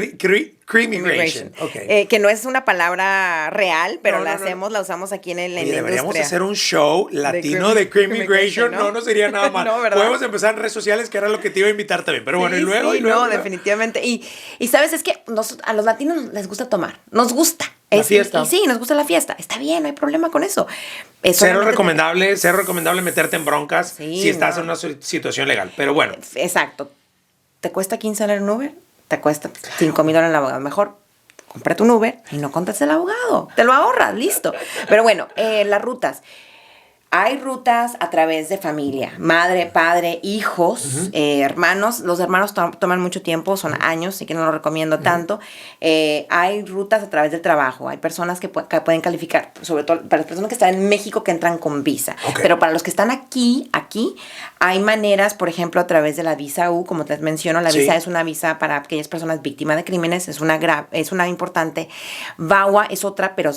Cremigration. Okay. Que no es una palabra real, pero la usamos aquí en la industria. Deberíamos hacer un show latino de Cremigration, no sería nada mal. No, ¿verdad? Podemos empezar en redes sociales, que era lo que te iba a invitar también. Pero bueno, sí, y luego. No, definitivamente. Y sabes, es que a los latinos les gusta tomar. Nos gusta. La fiesta. Y sí, nos gusta la fiesta. Está bien, no hay problema con eso. Cero recomendable meterte en broncas si estás en una situación legal. Pero bueno. Exacto. ¿Te cuesta $15 en Uber? Te cuesta $5,000 el abogado. Mejor cómprate un Uber y no contrates el abogado. Te lo ahorras, listo. Pero bueno, las rutas. Hay rutas a través de familia, madre, padre, hijos, hermanos. Los hermanos toman mucho tiempo, son años, así que no lo recomiendo tanto. Hay rutas a través del trabajo. Hay personas que pueden calificar, sobre todo para las personas que están en México que entran con visa. Okay. Pero para los que están aquí, hay maneras, por ejemplo, a través de la visa U, como te menciono, la visa es una visa para aquellas personas víctimas de crímenes, es una importante. VAWA es otra, pero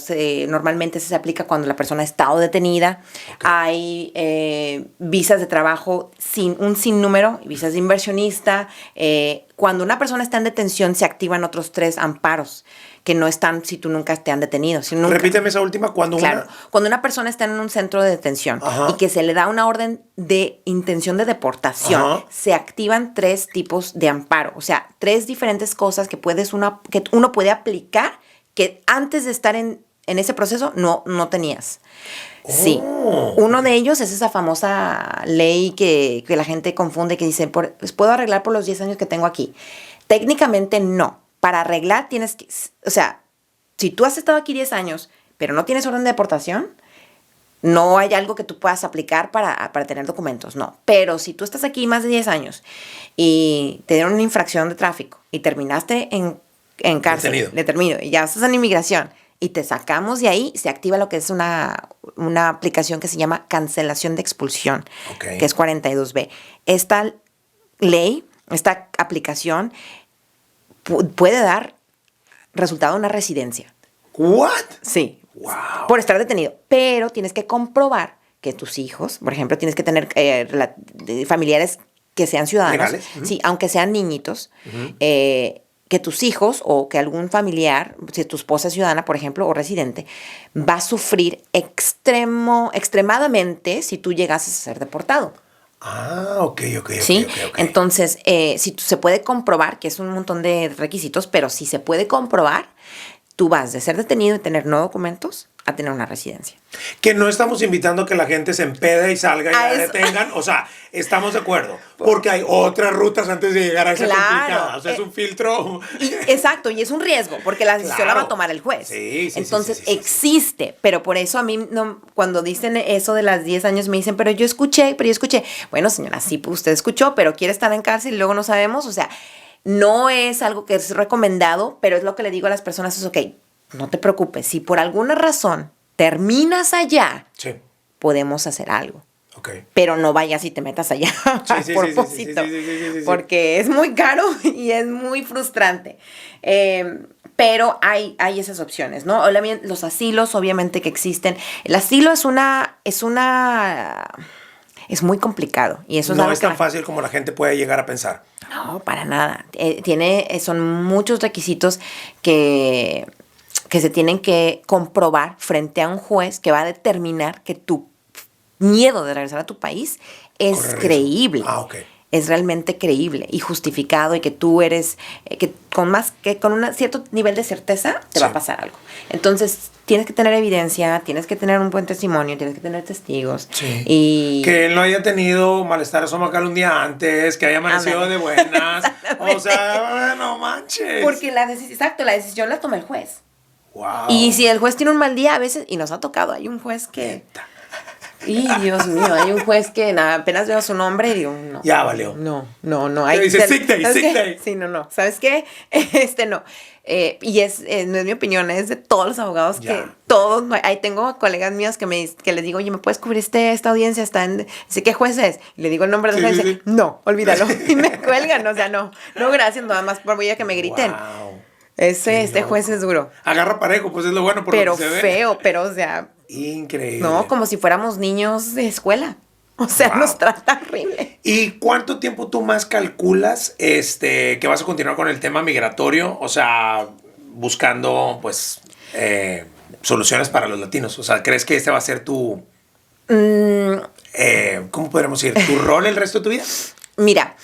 normalmente se aplica cuando la persona ha estado detenida. Okay. Hay visas de trabajo un sinnúmero, visas de inversionista. Cuando una persona está en detención, se activan otros 3 amparos que no están si tú nunca te han detenido. Repíteme esa última. Cuando una persona está en un centro de detención y que se le da una orden de intención de deportación, se activan 3 tipos de amparo. O sea, 3 diferentes cosas que uno puede aplicar que antes de estar en ese proceso no tenías. Sí. Uno de ellos es esa famosa ley que la gente confunde, que dice, ¿puedo arreglar por los 10 años que tengo aquí? Técnicamente no. Para arreglar tienes que... O sea, si tú has estado aquí 10 años, pero no tienes orden de deportación, no hay algo que tú puedas aplicar para tener documentos, no. Pero si tú estás aquí más de 10 años y te dieron una infracción de tráfico y terminaste en cárcel, detenido, y ya estás en inmigración, y te sacamos de ahí, se activa lo que es una aplicación que se llama cancelación de expulsión, que es 42B. Esta ley, esta aplicación puede dar resultado en una residencia. ¿What? Sí. Wow. Por estar detenido. Pero tienes que comprobar que tus hijos, por ejemplo, tienes que tener familiares que sean ciudadanos. ¿Legales? Sí, aunque sean niñitos. Que tus hijos o que algún familiar, si tu esposa es ciudadana, por ejemplo, o residente, va a sufrir extremadamente si tú llegases a ser deportado. Ah, ok. ¿Sí? Okay. Entonces, si se puede comprobar, que es un montón de requisitos, pero si se puede comprobar, tú vas de ser detenido y tener no documentos a tener una residencia. Que no estamos invitando a que la gente se empede y salga y la detengan. O sea, estamos de acuerdo. Porque hay otras rutas antes de llegar a esa complicada. O sea, es un filtro. Exacto, y es un riesgo, porque la decisión la va a tomar el juez. Sí, Entonces, existe. Pero por eso a mí, cuando dicen eso de las 10 años, me dicen, pero yo escuché. Bueno, señora, sí, pues usted escuchó, pero quiere estar en cárcel y luego no sabemos. O sea, no es algo que es recomendado, pero es lo que le digo a las personas, es ok, no te preocupes, si por alguna razón terminas allá, podemos hacer algo. Okay. Pero no vayas y te metas allá a propósito, porque es muy caro y es muy frustrante. Pero hay esas opciones, ¿no? Los asilos, obviamente, que existen. El asilo es muy complicado. Y eso no es tan fácil como la gente puede llegar a pensar. No, para nada. Son muchos requisitos que se tienen que comprobar frente a un juez que va a determinar que tu miedo de regresar a tu país es creíble. Ah, ok. es realmente creíble y justificado y que tú eres, que con un cierto nivel de certeza te va a pasar algo. Entonces, tienes que tener evidencia, tienes que tener un buen testimonio, tienes que tener testigos. Sí. Y que él no haya tenido malestar estomacal un día antes, que haya amanecido de buenas. O sea, no manches. porque la decisión la toma el juez. Wow. Y si el juez tiene un mal día, a veces, y nos ha tocado, hay un juez que... Y Dios mío, hay un juez que apenas veo su nombre y digo, no. Ya valió. No. Hay, dice, sick day. Sí, no. ¿Sabes qué? No. Y no es mi opinión, es de todos los abogados que todos, ahí tengo colegas míos que les digo, oye, ¿me puedes cubrir esta audiencia? Dice, ¿qué juez es? Y le digo el nombre del juez y dice, no, olvídalo. Y me cuelgan, o sea, no, gracias, nada más por a que me griten. Wow. Este juez es duro. Agarra parejo, pues es lo bueno por pero lo que se ve. feo, pero o sea... Increíble. No, como si fuéramos niños de escuela. O sea, nos trata horrible. ¿Y cuánto tiempo tú más calculas que vas a continuar con el tema migratorio? O sea, buscando, pues, soluciones para los latinos. O sea, ¿crees que este va a ser tu... ¿cómo podríamos decir? ¿Tu rol el resto de tu vida? Mira,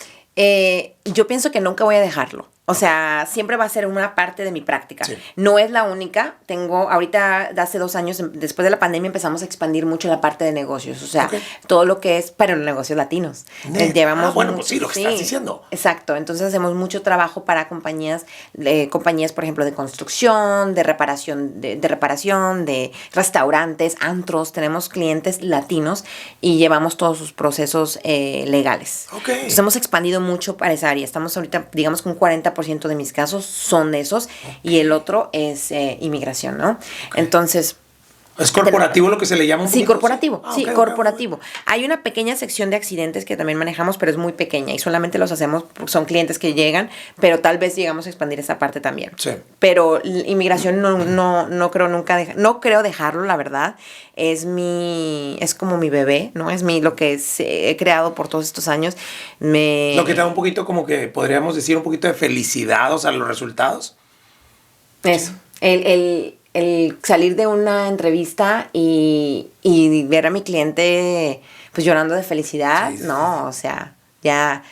yo pienso que nunca voy a dejarlo. O sea, siempre va a ser una parte de mi práctica. Sí. No es la única. Ahorita, de hace 2 años, después de la pandemia, empezamos a expandir mucho la parte de negocios. O sea, todo lo que es para los negocios latinos. Llevamos pues sí, lo que estás diciendo. Exacto. Entonces, hacemos mucho trabajo para compañías, por ejemplo, de construcción, de reparación, de restaurantes, antros. Tenemos clientes latinos y llevamos todos sus procesos legales. Okay. Entonces, hemos expandido mucho para esa área. Estamos ahorita, digamos, con 40% de mis casos son de esos y el otro es inmigración, ¿no? Okay. Entonces... ¿Es corporativo lo que se le llama un poquito? Sí, corporativo. Sí, corporativo. Okay. Hay una pequeña sección de accidentes que también manejamos, pero es muy pequeña y solamente los hacemos, son clientes que llegan, pero tal vez llegamos a expandir esa parte también. Sí. Pero inmigración no creo nunca no creo dejarlo, la verdad. Es como mi bebé, ¿no? Es lo que he creado por todos estos años. Lo que te da un poquito, como que podríamos decir, un poquito de felicidad, o sea, los resultados. Eso. El salir de una entrevista y ver a mi cliente pues llorando de felicidad, sí. No, o sea, ya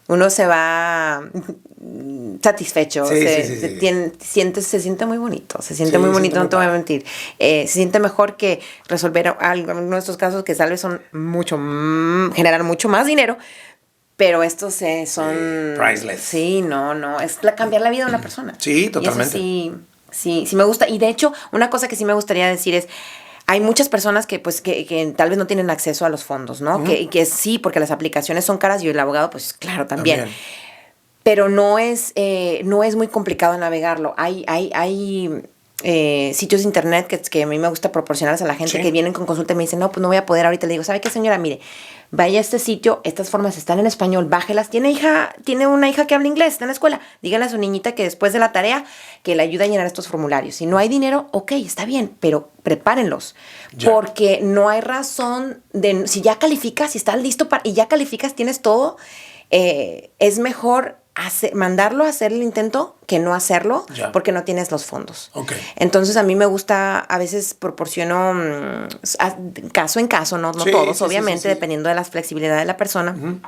uno se va satisfecho, se siente muy bonito, muy bonito, no te voy a mentir. Se siente mejor que resolver algunos de estos casos que tal vez son generan mucho más dinero, pero estos son... priceless. Sí, no, es cambiar la vida de una persona. Sí, totalmente. Y eso sí me gusta. Y de hecho, una cosa que sí me gustaría decir es, hay muchas personas que tal vez no tienen acceso a los fondos, ¿no? Uh-huh. Que sí, porque las aplicaciones son caras y el abogado, pues claro, también. Pero no es muy complicado navegarlo. Hay sitios de internet que a mí me gusta proporcionarles a la gente que vienen con consulta y me dicen, no, pues no voy a poder ahorita. Le digo, ¿sabe qué, señora? Mire, vaya a este sitio, estas formas están en español, bájelas. Tiene una hija que habla inglés, está en la escuela. Díganle a su niñita que después de la tarea que le ayude a llenar estos formularios. Si no hay dinero, ok, está bien, pero prepárenlos. Ya. Porque no hay razón si ya calificas, si estás listo y ya calificas, tienes todo, es mejor mandarlo a hacer el intento que no hacerlo porque no tienes los fondos. Okay. Entonces a mí me gusta, a veces proporciono caso en caso, no todos, obviamente, dependiendo de la flexibilidad de la persona. Uh-huh.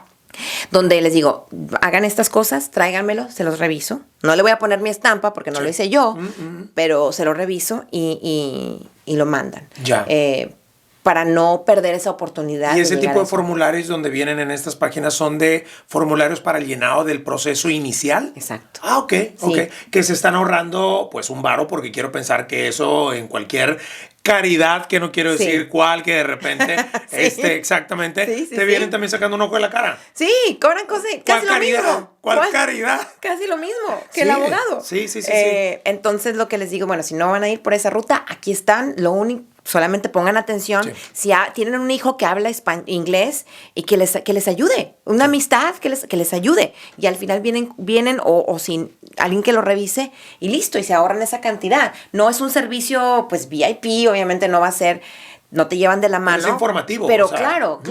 Donde les digo, hagan estas cosas, tráiganmelo, se los reviso. No le voy a poner mi estampa porque no lo hice yo, pero se lo reviso y lo mandan. Ya. Para no perder esa oportunidad. Y ese tipo de formularios donde vienen en estas páginas son de formularios para el llenado del proceso inicial. Exacto. Ah, ok. Que se están ahorrando pues un varo, porque quiero pensar que eso en cualquier caridad, que no quiero decir cuál, que de repente exactamente te vienen también sacando un ojo de la cara. Sí, cobran casi lo mismo. ¿Cuál caridad? Casi lo mismo que el abogado. Sí. Entonces lo que les digo, bueno, si no van a ir por esa ruta, aquí están, lo único. Solamente pongan atención si tienen un hijo que habla inglés y que les ayude, una amistad que les ayude, y al final vienen o sin alguien que lo revise y listo, y se ahorran esa cantidad. No es un servicio pues VIP, obviamente no va a ser, no te llevan de la mano. Es informativo. Pero claro,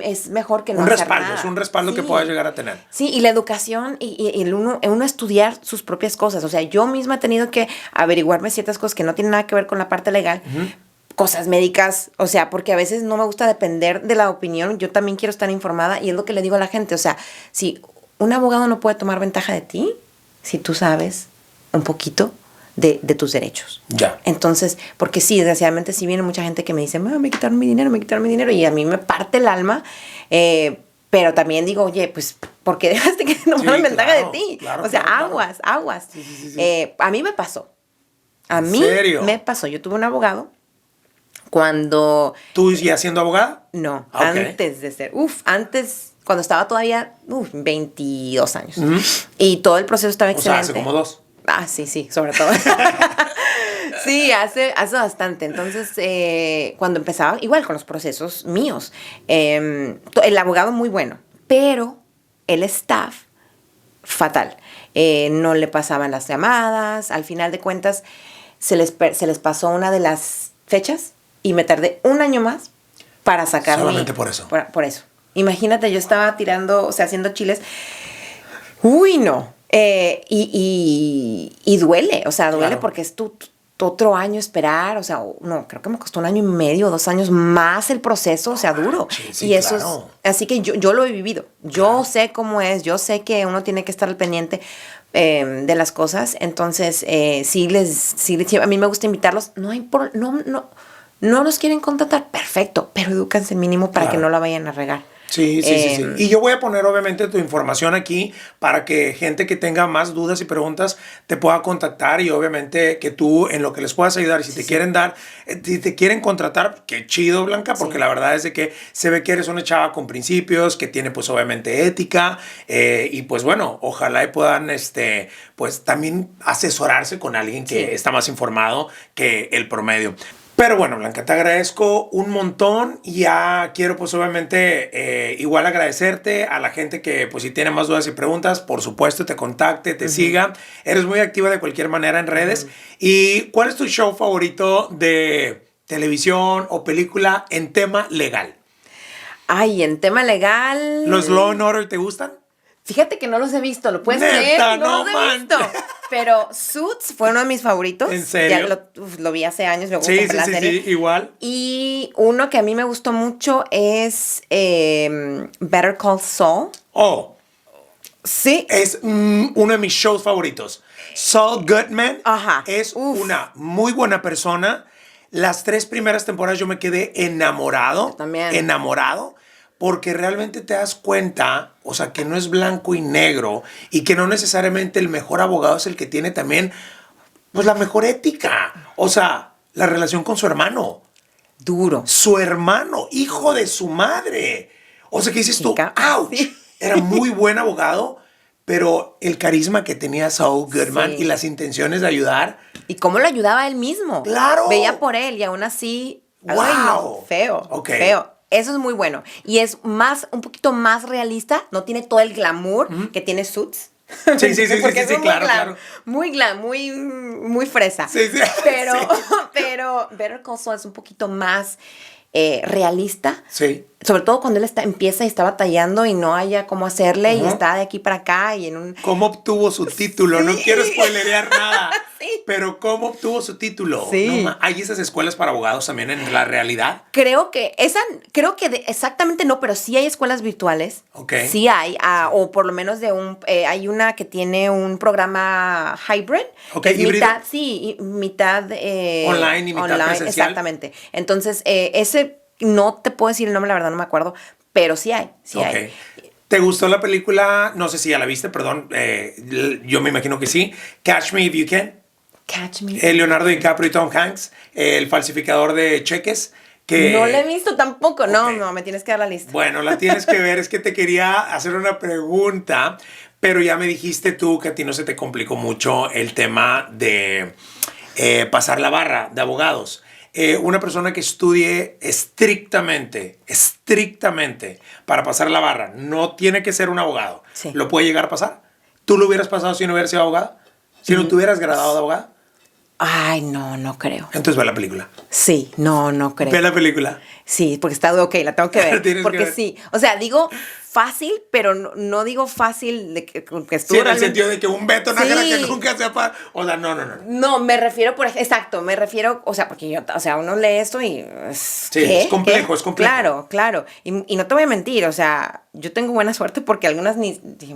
es mejor que no hacer nada. Es un respaldo que puedas llegar a tener. Sí, y la educación y uno estudiar sus propias cosas. O sea, yo misma he tenido que averiguarme ciertas cosas que no tienen nada que ver con la parte legal. Uh-huh. cosas médicas, o sea, porque a veces no me gusta depender de la opinión, yo también quiero estar informada y es lo que le digo a la gente, o sea, si un abogado no puede tomar ventaja de ti, si tú sabes un poquito de tus derechos. Ya. Entonces, porque sí, desgraciadamente sí viene mucha gente que me dice, me quitaron mi dinero y a mí me parte el alma, pero también digo, oye, pues, ¿por qué dejaste que tomaran ventaja de ti? Claro, o sea, claro. aguas. Sí. A mí me pasó. ¿En serio? Me pasó. Yo tuve un abogado cuando... ¿Tú ya siendo abogada? No, Okay. antes de ser... cuando estaba todavía 22 años. Y todo el proceso estaba excelente. O sea, hace como 2. Ah, sí, sobre todo. Sí, hace bastante. Entonces, cuando empezaba, igual con los procesos míos, el abogado muy bueno, pero el staff, fatal. No le pasaban las llamadas. Al final de cuentas, se les pasó una de las fechas y me tardé un año más para sacar. Solamente por eso. Por eso. Imagínate, yo estaba tirando, o sea, haciendo chiles. Uy, no. Y duele, o sea, duele, claro, porque es tu otro año esperar, o sea, no, creo que me costó 1 año y medio, 2 años más el proceso, o sea, duro. Sí, y eso claro. Así que yo lo he vivido, yo sé cómo es, yo sé que uno tiene que estar al pendiente de las cosas, entonces sí, a mí me gusta invitarlos, no los quieren contratar, perfecto, pero edúcanse mínimo para que no la vayan a regar. Sí. Y yo voy a poner obviamente tu información aquí para que gente que tenga más dudas y preguntas te pueda contactar y obviamente que tú en lo que les puedas ayudar y si te quieren dar, si te quieren contratar, qué chido, Blanca, porque la verdad es de que se ve que eres una chava con principios, que tiene pues obviamente ética y pues bueno, ojalá y puedan pues también asesorarse con alguien que está más informado que el promedio. Pero bueno, Blanca, te agradezco un montón y ya quiero pues obviamente igual agradecerte a la gente que pues si tiene más dudas y preguntas, por supuesto te contacte, te siga. Eres muy activa de cualquier manera en redes. ¿Y cuál es tu show favorito de televisión o película en tema legal? Ay, en tema legal... ¿Los Law and Order te gustan? Fíjate que no los he visto, ¿lo puedes creer? No los he visto. Pero Suits fue uno de mis favoritos. ¿En serio? Ya lo vi hace años, luego compré la serie. Sí, igual. Y uno que a mí me gustó mucho es Better Call Saul. Oh. Sí. Es uno de mis shows favoritos. Saul Goodman es una muy buena persona. Las 3 primeras temporadas yo me quedé enamorado. Yo también. Enamorado. Porque realmente te das cuenta, o sea, que no es blanco y negro y que no necesariamente el mejor abogado es el que tiene también, pues, la mejor ética. O sea, la relación con su hermano. Duro. Su hermano, hijo de su madre. O sea, que dices tú, ¡ouch! Sí. Era muy buen abogado, pero el carisma que tenía Saul Goodman y las intenciones de ayudar. ¿Y cómo lo ayudaba él mismo? ¡Claro! Veía por él y aún así... ¡Wow! Ay, no, feo. Eso es muy bueno. Y es un poquito más realista. No tiene todo el glamour que tiene Suits. Sí, claro. Muy glam, muy fresa. Sí. Pero Better Call Saul es un poquito más realista. Sí. Sobre todo cuando él empieza y está batallando y no haya cómo hacerle y está de aquí para acá y en un... ¿Cómo obtuvo su título? No quiero spoilerear nada. Pero ¿cómo obtuvo su título? Sí. No, ¿hay esas escuelas para abogados también en la realidad? Creo que exactamente no, pero sí hay escuelas virtuales. Okay. Sí hay, o por lo menos hay una que tiene un programa hybrid. Okay, ¿híbrido? Mitad online y mitad presencial. Exactamente. Entonces, ese no te puedo decir el nombre, la verdad no me acuerdo, pero sí hay. ¿Te gustó la película? No sé si ya la viste, perdón. Yo me imagino que sí. Catch Me If You Can. Catch Me. Leonardo DiCaprio y Tom Hanks, el falsificador de cheques. Que... No la he visto tampoco. No, me tienes que dar la lista. Bueno, la tienes que ver. Es que te quería hacer una pregunta, pero ya me dijiste tú que a ti no se te complicó mucho el tema de pasar la barra de abogados. Una persona que estudie estrictamente para pasar la barra, no tiene que ser un abogado. Sí. ¿Lo puede llegar a pasar? ¿Tú lo hubieras pasado si no hubieras sido abogado? ¿Si no te hubieras graduado de abogado? Ay, no creo. Entonces ve la película. Sí, no creo. Ve la película. Sí, porque está ok, la tengo que ver. Porque sí. O sea, digo, fácil, pero no digo fácil de que Sí, estuvo en el sentido de que un Beto Nájera Sí. que nunca sepa. O sea, no. No, me refiero, exacto, me refiero, o sea, porque uno lee esto y... Sí, es complejo, es complejo. Claro, y no te voy a mentir, o sea, yo tengo buena suerte porque algunas ni... dije,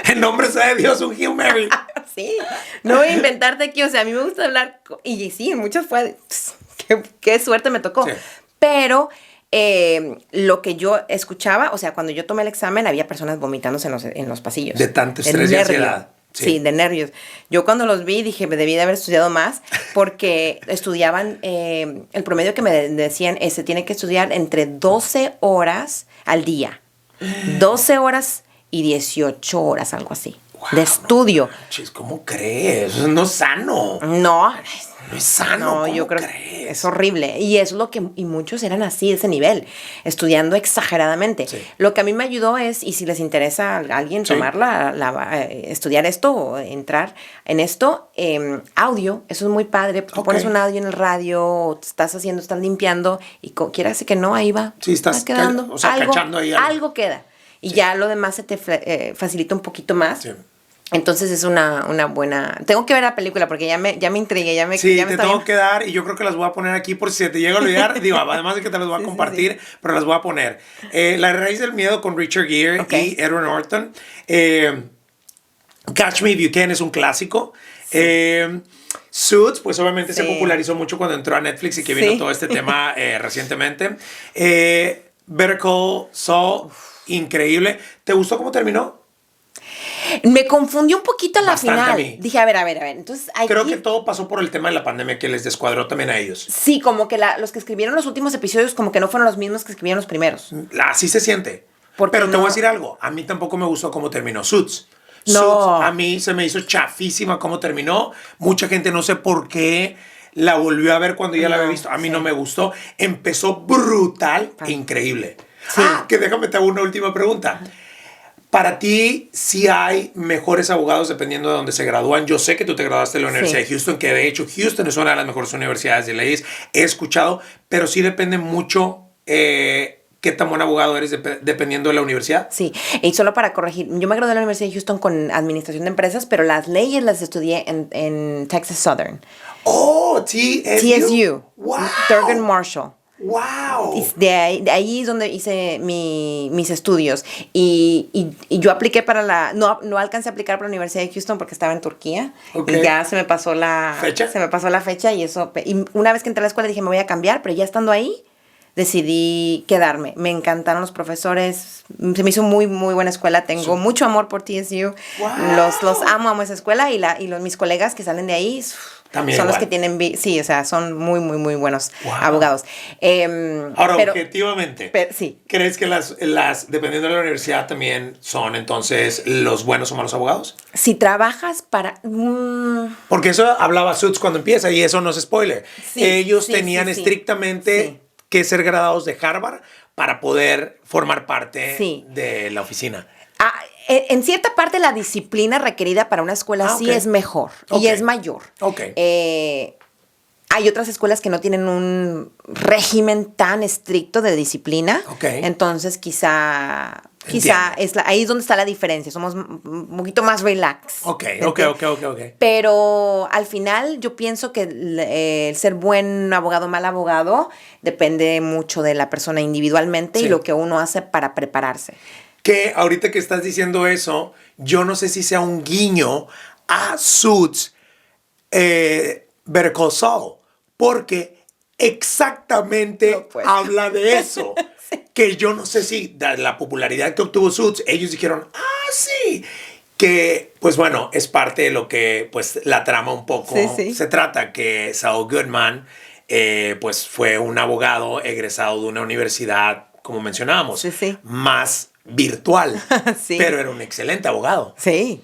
En nombre sea de Dios, un Hail Mary. sí, no voy a inventarte aquí, o sea, a mí me gusta hablar, y sí, muchas fue, qué suerte me tocó, Sí. pero lo que yo escuchaba, o sea, cuando yo tomé el examen había personas vomitándose en los pasillos. De tanto estrés y nervio. ansiedad. Sí, de nervios. Yo cuando los vi dije, me debí de haber estudiado más porque estudiaban, el promedio que me decían es, se tiene que estudiar entre 12 horas al día. 12 horas y 18 horas, algo así, de estudio. No manches, ¿cómo crees? Eso no es sano. No, No es sano. no, ¿Cómo yo creo crees? que es horrible. Y es lo que, y muchos eran así, de ese nivel, estudiando exageradamente. Sí. Lo que a mí me ayudó es, y si les interesa a alguien Sí. estudiar esto o entrar en esto, audio, eso es muy padre. Tú Ok. pones un audio en el radio, o estás limpiando, y quieras que no, ahí va. Sí, estás va quedando. cachando ahí algo. Algo queda. Y Sí. ya lo demás se te facilita un poquito más. Sí. Entonces es una buena... Tengo que ver la película porque ya me intrigué, Sí, ya me te está tengo viendo. que dar y yo creo que las voy a poner aquí por si se te llega a olvidar. Digo, además de que te las voy a Sí, sí, compartir, pero las voy a poner. La raíz del miedo con Richard Gere Ok. y Edward Norton. Catch Me If You Can es un clásico. Suits, pues obviamente se Sí. popularizó mucho cuando entró a Netflix y que Sí. vino todo este tema recientemente. Better Call Saul, increíble. ¿Te gustó cómo terminó? Me confundió un poquito a la Bastante final. a mí. Dije, a ver. Entonces, aquí, Creo que todo pasó por el tema de la pandemia que les descuadró también a ellos. sí, como que los que escribieron los últimos episodios como que no fueron los mismos que escribieron los primeros. Así se siente. Porque Pero te no- voy a decir algo. A mí tampoco me gustó cómo terminó Suits. No. Suits a mí se me hizo chafísima cómo terminó. Mucha gente no sé por qué la volvió a ver cuando ya la había No, visto. A mí sí. no me gustó. Empezó brutal e increíble. Sí. Que déjame te hago una última pregunta. Para ti, sí hay mejores abogados dependiendo de dónde se gradúan. Yo sé que tú te graduaste de la Universidad Sí. de Houston, que de hecho Houston es una de las mejores universidades de leyes. He escuchado, pero sí depende mucho qué tan buen abogado eres dependiendo de la universidad. Sí, y solo para corregir, yo me gradué de la Universidad de Houston con administración de empresas, pero las leyes las estudié en Texas Southern. Oh, TSU. Wow. Thurgood Marshall. Wow. De ahí es donde hice mis estudios. Y yo apliqué para no alcancé a aplicar para la Universidad de Houston porque estaba en Turquía. Ok. Y ya se me pasó la ¿Fecha? Se me pasó la fecha y eso. Y una vez que entré a la escuela dije, me voy a cambiar, pero ya estando ahí, decidí quedarme. Me encantaron los profesores. Se me hizo muy, muy buena escuela. Tengo mucho amor por TSU. Wow. Los amo esa escuela. Y mis colegas que salen de ahí También son los igual. que tienen... Sí, o sea, son muy, muy, muy buenos Wow. abogados. Ahora, Pero- objetivamente, sí. ¿crees que dependiendo de la universidad, también son entonces los buenos o malos abogados? Si trabajas para... Porque eso hablaba Suits cuando empieza y eso no es spoiler. Sí, Ellos sí, tenían sí, sí. estrictamente Sí. que ser graduados de Harvard para poder formar parte Sí. de la oficina. En cierta parte la disciplina requerida para una escuela sí ok. es mejor Ok. y es mayor. Ok. Hay otras escuelas que no tienen un régimen tan estricto de disciplina. Ok. Entonces quizá Entiendo. ahí es donde está la diferencia. Somos un poquito más relax. Ok. Pero al final yo pienso que el ser buen abogado, mal abogado, depende mucho de la persona individualmente Sí. y lo que uno hace para prepararse. Que ahorita que estás diciendo eso, yo no sé si sea un guiño a Suits, Better Call Saul, porque exactamente No, pues. habla de eso. Que yo no sé si de la popularidad que obtuvo Suits, ellos dijeron, sí, que pues bueno, es parte de lo que pues la trama un poco Sí. se trata, que Saul Goodman pues fue un abogado egresado de una universidad, como mencionábamos, Sí. más virtual, Sí. pero era un excelente abogado. Sí,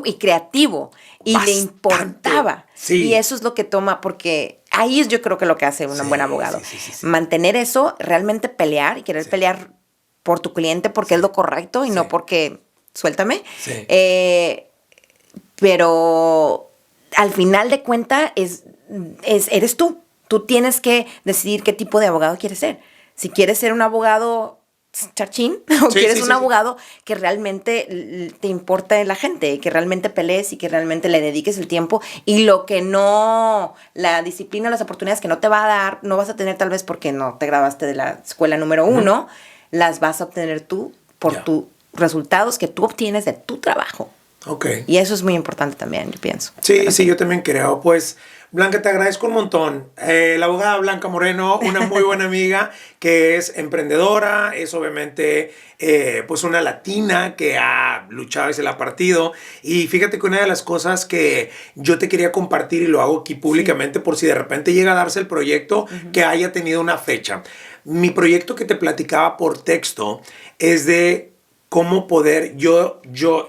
y creativo. Y Bastante. le importaba. Sí. Y eso es lo que toma, porque ahí es yo creo que lo que hace un Sí, buen abogado. sí. Mantener eso, realmente pelear y querer pelear por tu cliente porque es lo correcto y Sí. no porque suéltame. Sí. Pero al final de cuentas eres tú. Tú tienes que decidir qué tipo de abogado quieres ser. Si quieres ser un abogado chachín, o quieres un abogado que realmente te importa la gente, que realmente pelees y que realmente le dediques el tiempo, y lo que no, la disciplina, las oportunidades que no te va a dar, no vas a tener tal vez porque no te graduaste de la escuela número 1, las vas a obtener tú por tus resultados que tú obtienes de tu trabajo. Ok. Y eso es muy importante también, yo pienso. Sí, yo también creo. Pues, Blanca, te agradezco un montón. La abogada Blanca Moreno, una muy buena amiga que es emprendedora, es obviamente pues una latina que ha luchado y se la ha partido. Y fíjate que una de las cosas que yo te quería compartir, y lo hago aquí públicamente por si de repente llega a darse el proyecto, que haya tenido una fecha. Mi proyecto que te platicaba por texto es de cómo poder,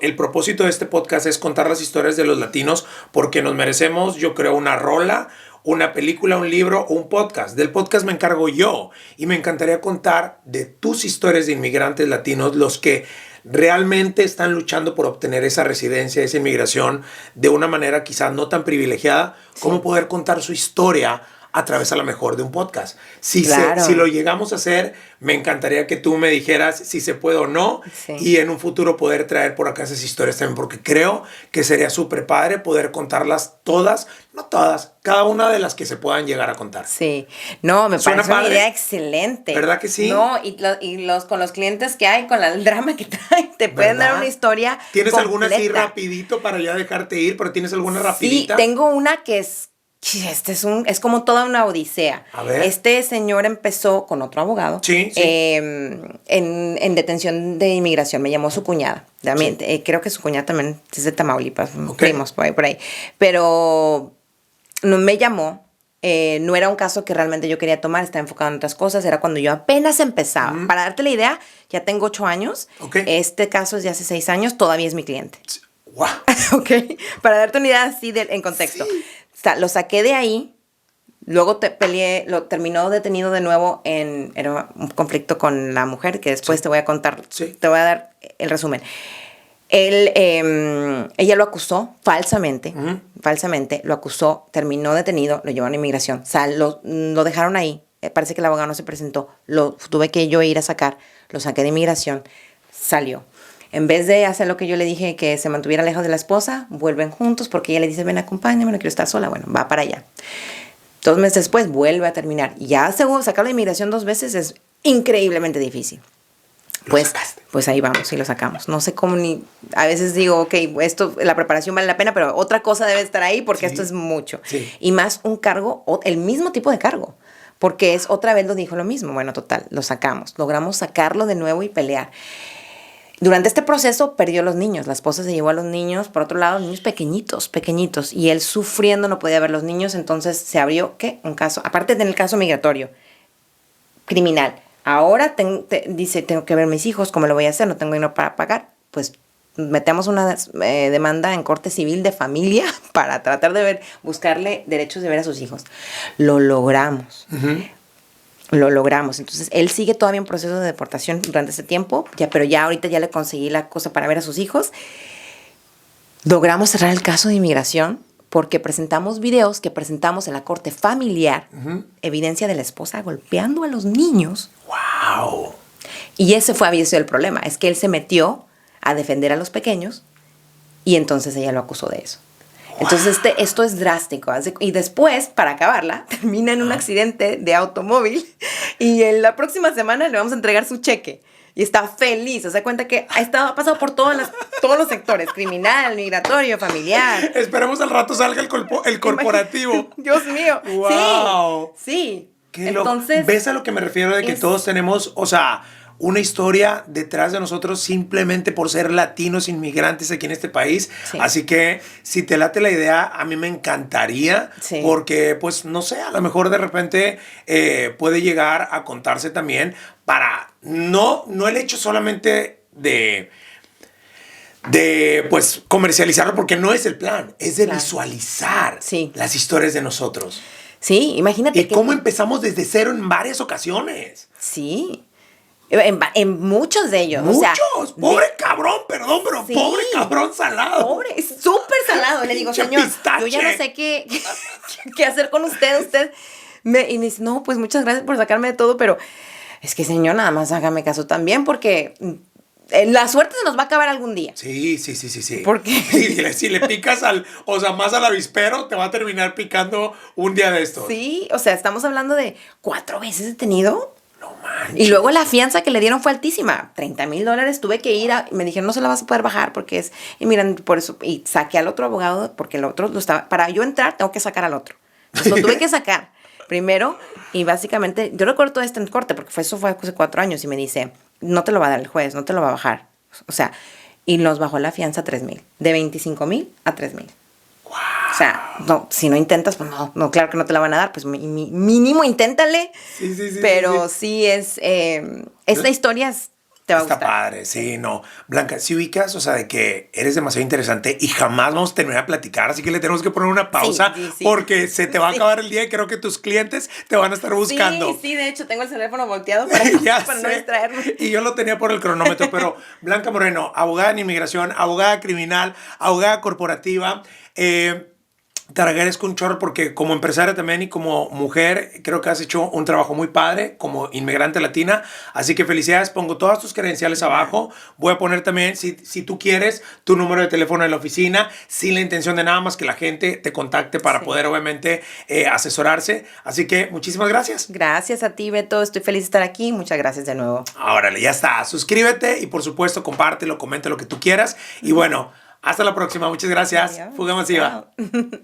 el propósito de este podcast es contar las historias de los latinos porque nos merecemos, yo creo, una rola, una película, un libro o un podcast. Del podcast me encargo yo y me encantaría contar de tus historias de inmigrantes latinos, los que realmente están luchando por obtener esa residencia, esa inmigración de una manera quizás no tan privilegiada, cómo poder contar su historia a través a lo mejor de un podcast. Si lo llegamos a hacer, me encantaría que tú me dijeras si se puede o no, y en un futuro poder traer por acá esas historias también, porque creo que sería súper padre poder contarlas todas, no todas, cada una de las que se puedan llegar a contar. Sí, no, me parece una idea excelente. ¿Verdad que sí? No, con los clientes que hay, con el drama que traen, te pueden dar una historia ¿Tienes completa. alguna así rapidito para ya dejarte ir, pero tienes alguna rapidita? Sí, tengo una que es como toda una odisea. A ver. Este señor empezó con otro abogado en detención de inmigración. Me llamó su cuñada. También, creo que su cuñada también es de Tamaulipas, primos por ahí. Pero no me llamó. No era un caso que realmente yo quería tomar, estaba enfocado en otras cosas. Era cuando yo apenas empezaba. Para darte la idea, ya tengo 8 años. Este caso es de hace 6 años, todavía es mi cliente. Wow. Para darte una idea así en contexto. O sea, lo saqué de ahí, luego lo terminó detenido de nuevo era un conflicto con la mujer, que después te voy a contar, te voy a dar el resumen. Ella lo acusó falsamente, lo acusó, terminó detenido, lo llevaron a inmigración, o sea, lo dejaron ahí, parece que el abogado no se presentó, lo tuve que yo ir a sacar, lo saqué de inmigración, salió. En vez de hacer lo que yo le dije, que se mantuviera lejos de la esposa, vuelven juntos porque ella le dice, ven, acompáñame, no quiero estar sola. Bueno, va para allá. 2 meses después vuelve a terminar. Ya sacar la inmigración 2 veces es increíblemente difícil. Pues ahí vamos y lo sacamos. No sé cómo a veces digo, ok, la preparación vale la pena, pero otra cosa debe estar ahí porque esto es mucho. Sí. Y más un cargo, el mismo tipo de cargo. Porque otra vez lo dijo lo mismo. Bueno, total, lo sacamos. Logramos sacarlo de nuevo y pelear. Durante este proceso perdió a los niños. La esposa se llevó a los niños, por otro lado, niños pequeñitos. Y él sufriendo, no podía ver los niños. Entonces se abrió, un caso, aparte del caso migratorio, criminal. Ahora dice, tengo que ver mis hijos, ¿cómo lo voy a hacer? No tengo dinero para pagar. Pues metemos una demanda en corte civil de familia para tratar de buscarle derechos de ver a sus hijos. Lo logramos. Lo logramos. Entonces, él sigue todavía en proceso de deportación durante ese tiempo, pero ya ahorita ya le conseguí la cosa para ver a sus hijos. Logramos cerrar el caso de inmigración porque presentamos videos que presentamos en la corte familiar, evidencia de la esposa golpeando a los niños. ¡Wow! Y ese había sido el problema, es que él se metió a defender a los pequeños y entonces ella lo acusó de eso. Entonces esto es drástico. Y después, para acabarla, termina en un accidente de automóvil y en la próxima semana le vamos a entregar su cheque. Y está feliz. Se da cuenta que ha pasado por todos los sectores. Criminal, migratorio, familiar. Esperemos al rato salga el corporativo. Dios mío. Wow. Sí. Entonces, ¿ves a lo que me refiero de que todos tenemos, una historia detrás de nosotros simplemente por ser latinos inmigrantes aquí en este país? Sí. Así que si te late la idea, a mí me encantaría, porque pues no sé, a lo mejor de repente puede llegar a contarse también para no el hecho solamente de pues comercializarlo, porque no es el plan, es de visualizar las historias de nosotros. Sí, imagínate. Y cómo empezamos desde cero en varias ocasiones. Sí. En muchos de ellos. ¡Muchos! Pobre cabrón, perdón, pero pobre cabrón salado. Pobre, es súper salado. Le digo, señor, yo ya no sé qué hacer con usted. Y me dice, no, pues muchas gracias por sacarme de todo, pero es que señor, nada más hágame caso también porque la suerte se nos va a acabar algún día. Sí. ¿Por qué? Si le picas más al avispero, te va a terminar picando un día de estos. Sí, o sea, estamos hablando de 4 veces detenido. No manches. Y luego la fianza que le dieron fue altísima, $30,000. Tuve que ir me dijeron, no se la vas a poder bajar porque es, y miren, por eso, y saqué al otro abogado porque el otro lo estaba, para yo entrar tengo que sacar al otro. Entonces lo tuve que sacar primero y básicamente, yo recuerdo todo esto en corte porque eso fue hace 4 años y me dice, no te lo va a dar el juez, no te lo va a bajar. O sea, y nos bajó la fianza a $3,000, de $25,000 a $3,000. Wow. O sea, no, si no intentas, pues no, claro que no te la van a dar, pues mínimo inténtale. Sí. Pero sí es, esta historia te va a Está gustar. padre, sí, no. Blanca, si ubicas, o sea, de que eres demasiado interesante y jamás vamos a terminar de platicar, así que le tenemos que poner una pausa Sí. porque se te va a acabar el día y creo que tus clientes te van a estar buscando. Sí, de hecho, tengo el teléfono volteado para, Ya para no sé. distraerme. Y yo lo tenía por el cronómetro, pero Blanca Moreno, abogada en inmigración, abogada criminal, abogada corporativa, te agradezco un chorro porque como empresaria también y como mujer creo que has hecho un trabajo muy padre como inmigrante latina, así que felicidades, pongo todas tus credenciales abajo, voy a poner también si tú quieres tu número de teléfono de la oficina sin la intención de nada más que la gente te contacte para poder obviamente asesorarse, así que muchísimas gracias. Gracias a ti, Beto, estoy feliz de estar aquí, muchas gracias de nuevo. Órale, ya está, suscríbete y por supuesto compártelo, comenta lo que tú quieras y bueno, hasta la próxima, muchas gracias. Adiós. Fuga masiva. Chao.